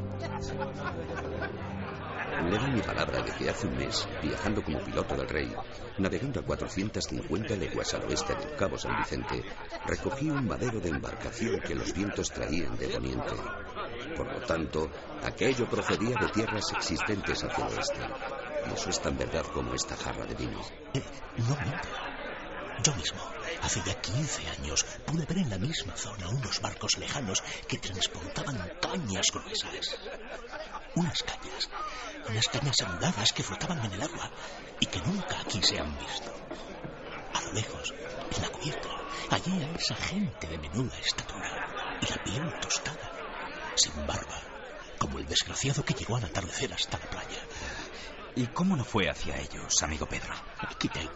Le doy mi palabra de que hace un mes, viajando como piloto del rey, navegando a 450 leguas al oeste del Cabo San Vicente, recogí un madero de embarcación que los vientos traían de poniente. Por lo tanto, aquello procedía de tierras existentes hacia el oeste. Y eso es tan verdad como esta jarra de vino. No miente. Yo mismo, hace ya 15 años, pude ver en la misma zona unos barcos lejanos que transportaban cañas gruesas. Unas cañas anuladas que flotaban en el agua y que nunca aquí se han visto. A lo lejos, en la cubierta, allí a esa gente de menuda estatura y la piel tostada, sin barba, como el desgraciado que llegó al atardecer hasta la playa. ¿Y cómo no fue hacia ellos, amigo Pedro? Quite.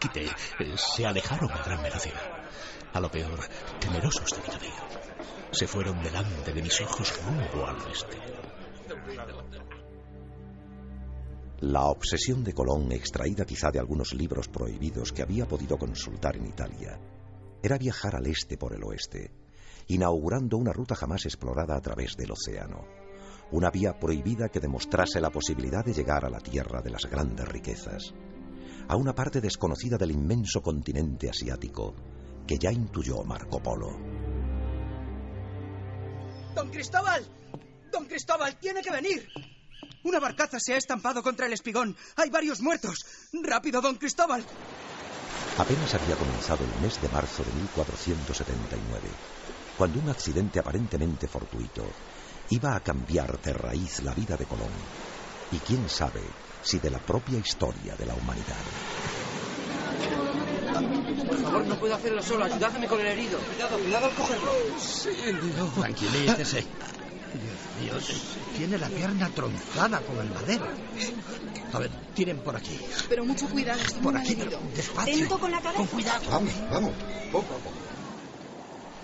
Se alejaron a gran velocidad. A lo peor, temerosos de mi navío. Se fueron delante de mis ojos rumbo al oeste. La obsesión de Colón, extraída quizá de algunos libros prohibidos que había podido consultar en Italia, era viajar al este por el oeste, inaugurando una ruta jamás explorada a través del océano. Una vía prohibida que demostrase la posibilidad de llegar a la tierra de las grandes riquezas. a una parte desconocida del inmenso continente asiático que ya intuyó Marco Polo. ¡Don Cristóbal! ¡Don Cristóbal, tiene que venir! Una barcaza se ha estampado contra el espigón. Hay varios muertos. ¡Rápido, don Cristóbal! Apenas había comenzado el mes de marzo de 1479, cuando un accidente aparentemente fortuito iba a cambiar de raíz la vida de Colón, y quién sabe si de la propia historia de la humanidad. Por favor, no puedo hacerlo solo. Ayúdame con el herido. Cuidado al cogerlo. Sí, Dios. Tranquilícese. Dios, tiene la pierna tronzada con el madero. A ver, tiren por aquí. Pero mucho cuidado, estoy por muy aquí, mal herido. despacio. Lento con la cabeza. Con cuidado. Vamos, poco a poco.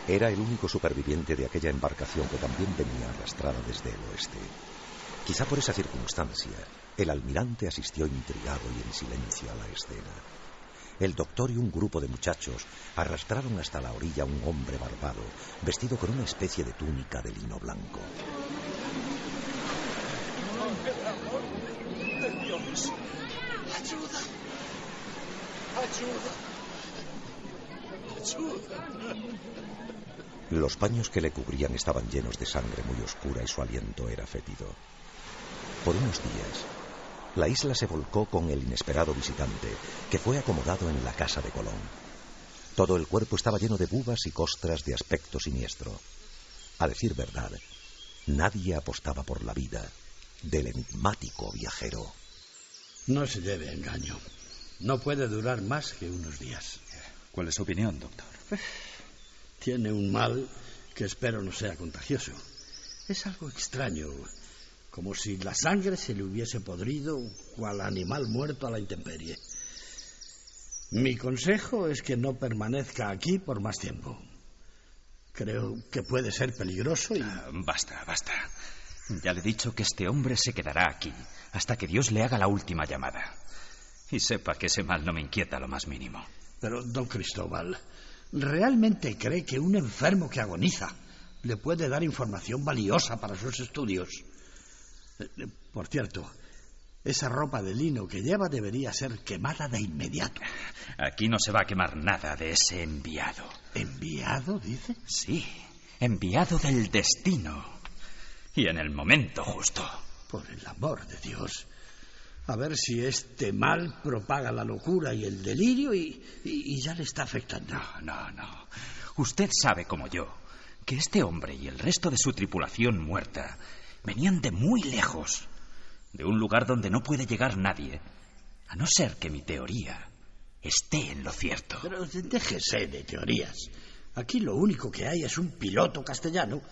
Era el único superviviente de aquella embarcación que también venía arrastrada desde el oeste. Quizá por esa circunstancia, el almirante asistió intrigado y en silencio a la escena. El doctor y un grupo de muchachos arrastraron hasta la orilla a un hombre barbado, vestido con una especie de túnica de lino blanco. ¡De Dios! ¡Ayuda! ¡Ayuda! Los paños que le cubrían estaban llenos de sangre muy oscura y su aliento era fétido. Por unos días, la isla se volcó con el inesperado visitante, que fue acomodado en la casa de Colón. Todo el cuerpo estaba lleno de bubas y costras de aspecto siniestro. A decir verdad, nadie apostaba por la vida del enigmático viajero. No se lleve a engaño. No puede durar más que unos días. ¿Cuál es su opinión, doctor? Tiene un mal que espero no sea contagioso. Es algo extraño, como si la sangre se le hubiese podrido cual animal muerto a la intemperie. Mi consejo es que no permanezca aquí por más tiempo. Creo que puede ser peligroso y... Basta. Ya le he dicho que este hombre se quedará aquí hasta que Dios le haga la última llamada. Y sepa que ese mal no me inquieta lo más mínimo. Pero, don Cristóbal, ¿realmente cree que un enfermo que agoniza le puede dar información valiosa para sus estudios? Por cierto, esa ropa de lino que lleva debería ser quemada de inmediato. Aquí no se va a quemar nada de ese enviado. ¿Enviado, dice? Sí, enviado del destino. Y en el momento justo. Por el amor de Dios. A ver si este mal propaga la locura y el delirio y ya le está afectando. No. Usted sabe como yo que este hombre y el resto de su tripulación muerta venían de muy lejos, de un lugar donde no puede llegar nadie, a no ser que mi teoría esté en lo cierto. Pero déjese de teorías. Aquí lo único que hay es un piloto castellano,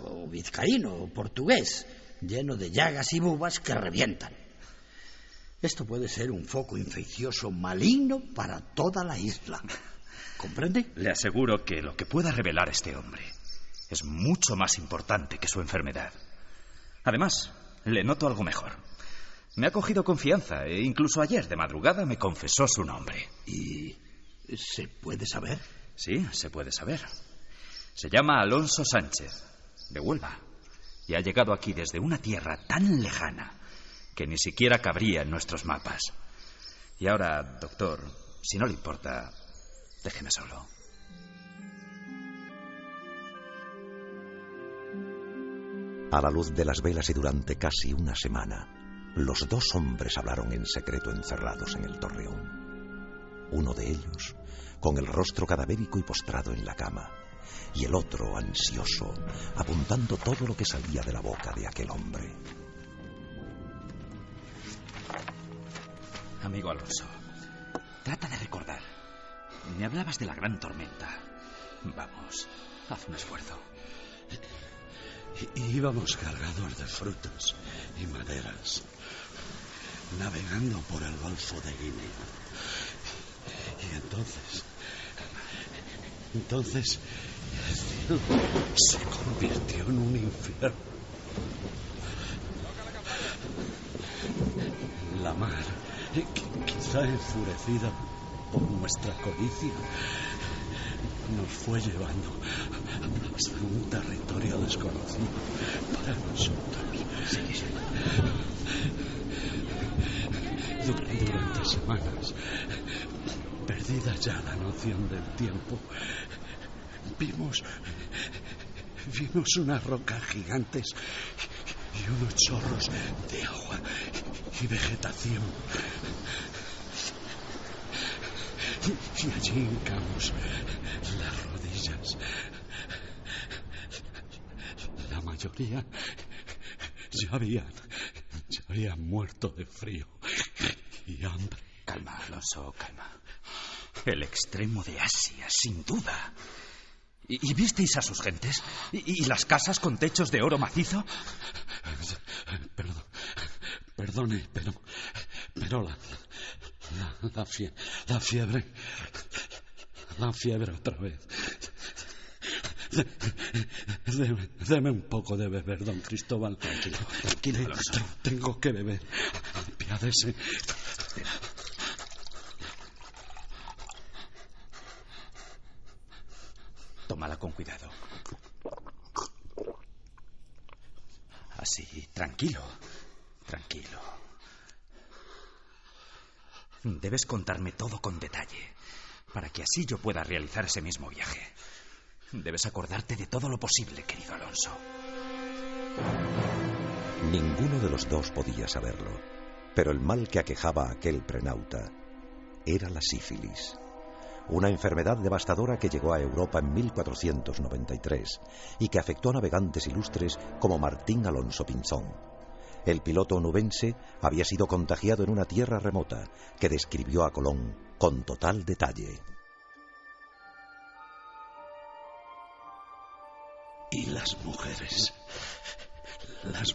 o vizcaíno o portugués, lleno de llagas y bubas que revientan. Esto puede ser un foco infeccioso maligno para toda la isla. ¿Comprende? Le aseguro que lo que pueda revelar este hombre es mucho más importante que su enfermedad. Además, le noto algo mejor. Me ha cogido confianza e incluso ayer de madrugada me confesó su nombre. ¿Y se puede saber? Sí, se puede saber. Se llama Alonso Sánchez, de Huelva, y ha llegado aquí desde una tierra tan lejana que ni siquiera cabría en nuestros mapas. Y ahora, doctor, si no le importa, déjeme solo. A la luz de las velas y durante casi una semana, los dos hombres hablaron en secreto encerrados en el torreón. Uno de ellos, con el rostro cadavérico y postrado en la cama, y el otro, ansioso, apuntando todo lo que salía de la boca de aquel hombre. Amigo Alonso, trata de recordar. Me hablabas de la gran tormenta. Vamos, haz un esfuerzo. Íbamos cargados de frutas y maderas, navegando por el Golfo de Guinea. Y entonces el cielo se convirtió en un infierno. La mar, quizá enfurecida por nuestra codicia, nos fue llevando hasta un territorio desconocido para nosotros. Durante semanas, perdida ya la noción del tiempo, vimos unas rocas gigantes y unos chorros de agua y vegetación. Y allí hincamos las rodillas. La mayoría ya habían muerto de frío y hambre. Calma, Alonso, calma. El extremo de Asia, sin duda. ¿Y visteis a sus gentes? ¿Y las casas con techos de oro macizo? Perdone, pero la fiebre otra vez. Deme un poco de beber, don Cristóbal. Tranquilo. Tengo que beber. Apiádese. Tómala con cuidado. Así, tranquilo. Debes contarme todo con detalle, para que así yo pueda realizar ese mismo viaje. Debes acordarte de todo lo posible, querido Alonso. Ninguno de los dos podía saberlo, pero el mal que aquejaba a aquel prenauta era la sífilis. Una enfermedad devastadora que llegó a Europa en 1493 y que afectó a navegantes ilustres como Martín Alonso Pinzón. El piloto onubense había sido contagiado en una tierra remota que describió a Colón con total detalle. Y las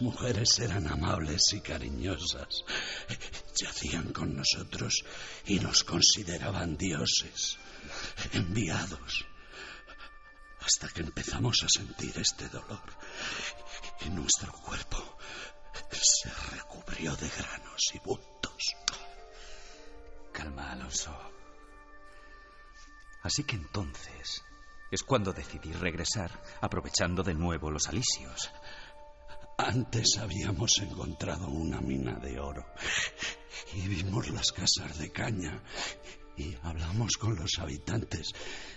mujeres eran amables y cariñosas. Yacían con nosotros y nos consideraban dioses, enviados. Hasta que empezamos a sentir este dolor y nuestro cuerpo se recubrió de granos y bultos. Calma, Alonso. Así que entonces es cuando decidí regresar, aprovechando de nuevo los alisios. Antes habíamos encontrado una mina de oro y vimos las casas de caña y hablamos con los habitantes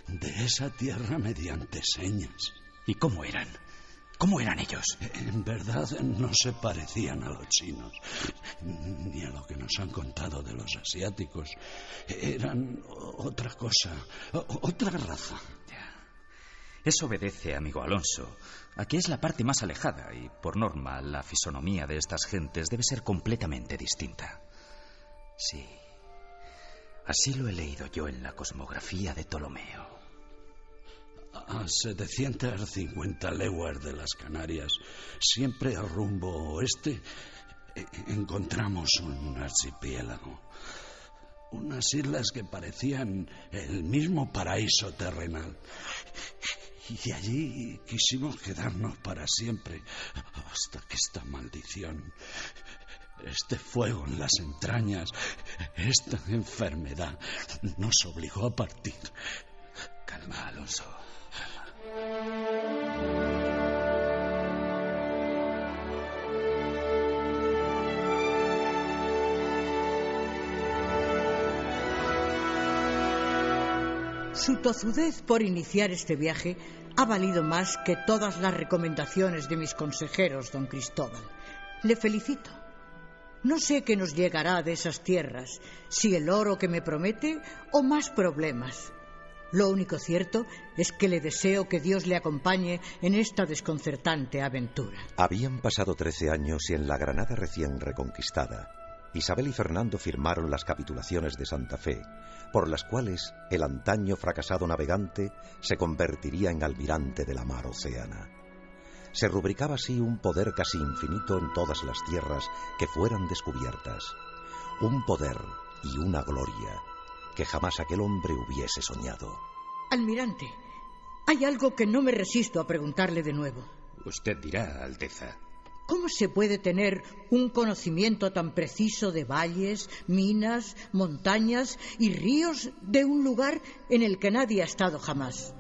de esa tierra mediante señas. ¿Y cómo eran? ¿Cómo eran ellos? En verdad no se parecían a los chinos, ni a lo que nos han contado de los asiáticos. Eran otra cosa, otra raza. Eso obedece, amigo Alonso, a que es la parte más alejada y, por norma, la fisonomía de estas gentes debe ser completamente distinta. Sí, así lo he leído yo en la cosmografía de Ptolomeo. A 750 leguas de las Canarias, siempre al rumbo oeste, encontramos un archipiélago. Unas islas que parecían el mismo paraíso terrenal. Y allí quisimos quedarnos para siempre, hasta que esta maldición, este fuego en las entrañas, esta enfermedad, nos obligó a partir. Calma, Alonso. Su tozudez por iniciar este viaje ha valido más que todas las recomendaciones de mis consejeros, don Cristóbal. Le felicito. No sé qué nos llegará de esas tierras, si el oro que me promete o más problemas. Lo único cierto es que le deseo que Dios le acompañe en esta desconcertante aventura. Habían pasado 13 años y en la Granada recién reconquistada, Isabel y Fernando firmaron las capitulaciones de Santa Fe, por las cuales el antaño fracasado navegante se convertiría en almirante de la mar océana. Se rubricaba así un poder casi infinito en todas las tierras que fueran descubiertas, un poder y una gloria que jamás aquel hombre hubiese soñado. Almirante, hay algo que no me resisto a preguntarle de nuevo. Usted dirá, Alteza. ¿Cómo se puede tener un conocimiento tan preciso de valles, minas, montañas y ríos de un lugar en el que nadie ha estado jamás?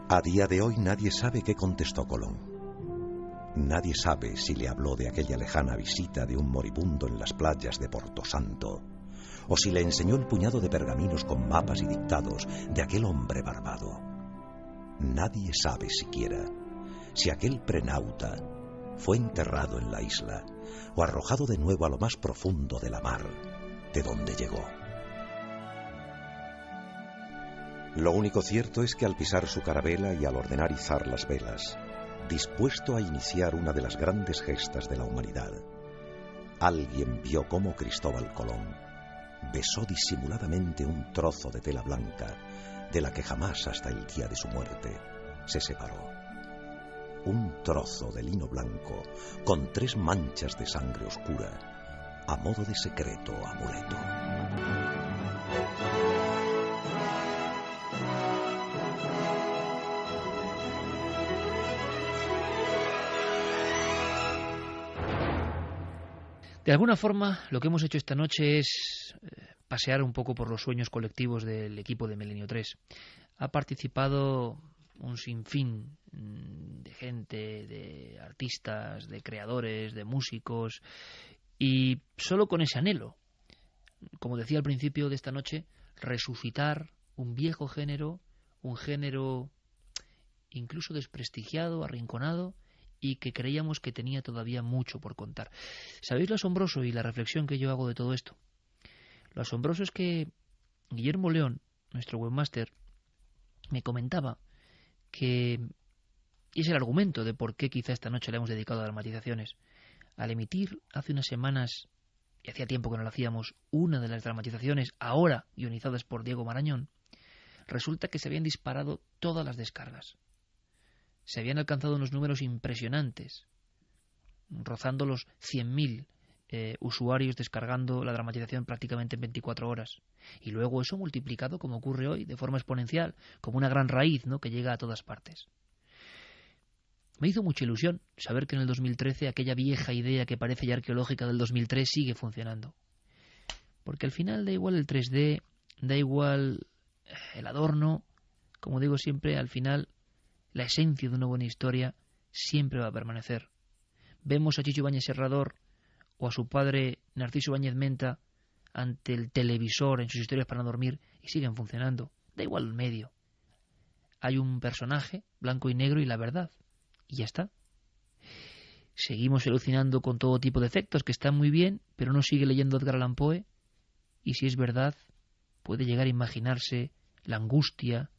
A día de hoy nadie sabe qué contestó Colón. Nadie sabe si le habló de aquella lejana visita de un moribundo en las playas de Porto Santo, o si le enseñó el puñado de pergaminos con mapas y dictados de aquel hombre barbado. Nadie sabe siquiera si aquel prenauta fue enterrado en la isla o arrojado de nuevo a lo más profundo de la mar, de donde llegó. Lo único cierto es que al pisar su carabela y al ordenar izar las velas, dispuesto a iniciar una de las grandes gestas de la humanidad, alguien vio cómo Cristóbal Colón besó disimuladamente un trozo de tela blanca de la que jamás hasta el día de su muerte se separó. Un trozo de lino blanco con 3 manchas de sangre oscura a modo de secreto amuleto. De alguna forma, lo que hemos hecho esta noche es pasear un poco por los sueños colectivos del equipo de Milenio 3. Ha participado un sinfín de gente, de artistas, de creadores, de músicos, y solo con ese anhelo, como decía al principio de esta noche, resucitar un viejo género, un género incluso desprestigiado, arrinconado, y que creíamos que tenía todavía mucho por contar. ¿Sabéis lo asombroso y la reflexión que yo hago de todo esto? Lo asombroso es que Guillermo León, nuestro webmaster, me comentaba que, y es el argumento de por qué quizá esta noche le hemos dedicado a dramatizaciones, al emitir hace unas semanas, y hacía tiempo que no lo hacíamos, una de las dramatizaciones ahora guionizadas por Diego Marañón, resulta que se habían disparado todas las descargas. Se habían alcanzado unos números impresionantes, rozando los 100.000 usuarios descargando la dramatización prácticamente en 24 horas. Y luego eso multiplicado, como ocurre hoy, de forma exponencial, como una gran raíz, ¿no?, que llega a todas partes. Me hizo mucha ilusión saber que en el 2013 aquella vieja idea que parece ya arqueológica del 2003 sigue funcionando. Porque al final da igual el 3D, da igual el adorno, como digo siempre, al final la esencia de una buena historia siempre va a permanecer. Vemos a Chicho Ibáñez Serrador o a su padre Narciso Ibáñez Menta ante el televisor en sus historias para no dormir y siguen funcionando. Da igual el medio. Hay un personaje, blanco y negro, y la verdad. Y ya está. Seguimos alucinando con todo tipo de efectos que están muy bien, pero uno sigue leyendo Edgar Allan Poe y si es verdad puede llegar a imaginarse la angustia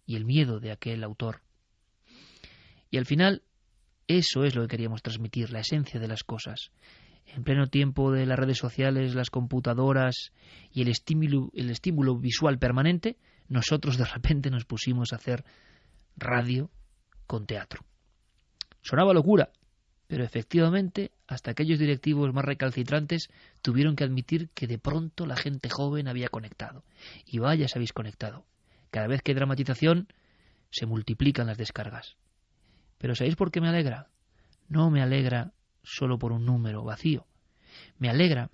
y el miedo de aquel autor. Y al final, eso es lo que queríamos transmitir, la esencia de las cosas. En pleno tiempo de las redes sociales, las computadoras y el estímulo visual permanente, nosotros de repente nos pusimos a hacer radio con teatro. Sonaba locura, pero efectivamente hasta aquellos directivos más recalcitrantes tuvieron que admitir que de pronto la gente joven había conectado. Y vaya, se habéis conectado. Cada vez que hay dramatización se multiplican las descargas. Pero ¿sabéis por qué me alegra? No me alegra solo por un número vacío. Me alegra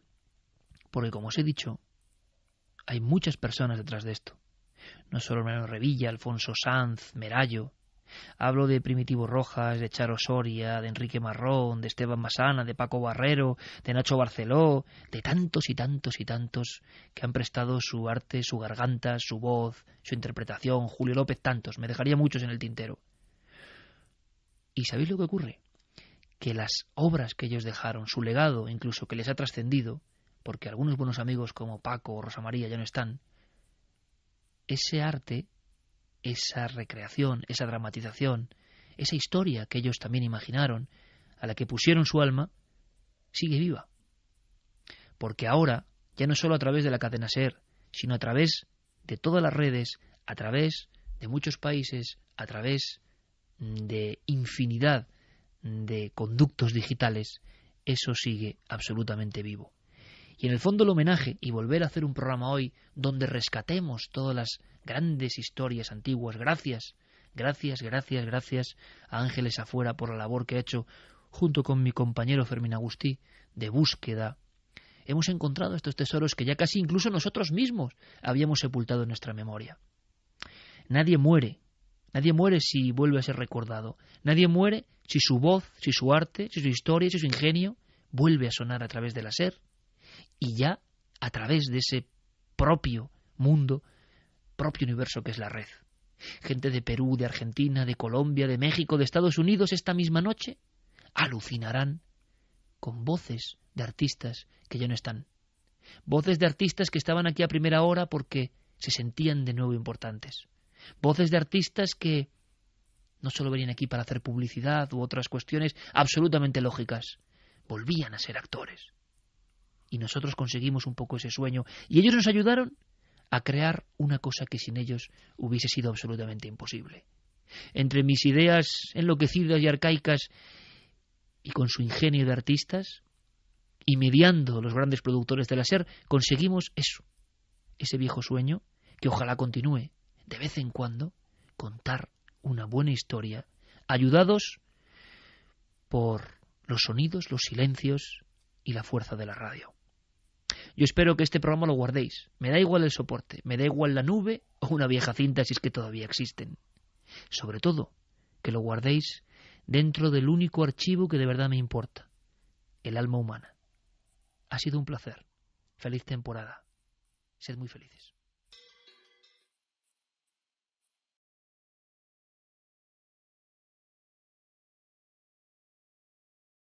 porque, como os he dicho, hay muchas personas detrás de esto. No solo Mariano Revilla, Alfonso Sanz, Merallo. Hablo de Primitivo Rojas, de Charo Soria, de Enrique Marrón, de Esteban Masana, de Paco Barrero, de Nacho Barceló, de tantos y tantos y tantos que han prestado su arte, su garganta, su voz, su interpretación. Julio López, tantos. Me dejaría muchos en el tintero. ¿Y sabéis lo que ocurre? Que las obras que ellos dejaron, su legado incluso que les ha trascendido, porque algunos buenos amigos como Paco o Rosa María ya no están, ese arte, esa recreación, esa dramatización, esa historia que ellos también imaginaron, a la que pusieron su alma, sigue viva. Porque ahora, ya no solo a través de la cadena SER, sino a través de todas las redes, a través de muchos países, a través de infinidad de conductos digitales, eso sigue absolutamente vivo. Y en el fondo el homenaje y volver a hacer un programa hoy donde rescatemos todas las grandes historias antiguas, gracias a Ángeles Afuera por la labor que ha hecho junto con mi compañero Fermín Agustí de búsqueda. Hemos encontrado estos tesoros que ya casi incluso nosotros mismos habíamos sepultado en nuestra memoria. Nadie muere si vuelve a ser recordado. Nadie muere si su voz, si su arte, si su historia, si su ingenio vuelve a sonar a través de la SER, y ya a través de ese propio mundo, propio universo que es la red. Gente de Perú, de Argentina, de Colombia, de México, de Estados Unidos, esta misma noche alucinarán con voces de artistas que ya no están. Voces de artistas que estaban aquí a primera hora porque se sentían de nuevo importantes. Voces de artistas que no solo venían aquí para hacer publicidad u otras cuestiones absolutamente lógicas, volvían a ser actores. Y nosotros conseguimos un poco ese sueño, y ellos nos ayudaron a crear una cosa que sin ellos hubiese sido absolutamente imposible. Entre mis ideas enloquecidas y arcaicas y con su ingenio de artistas, y mediando los grandes productores de la SER, conseguimos eso, ese viejo sueño que ojalá continúe, de vez en cuando, contar una buena historia, ayudados por los sonidos, los silencios y la fuerza de la radio. Yo espero que este programa lo guardéis. Me da igual el soporte, me da igual la nube o una vieja cinta si es que todavía existen. Sobre todo, que lo guardéis dentro del único archivo que de verdad me importa, el alma humana. Ha sido un placer. Feliz temporada. Sed muy felices.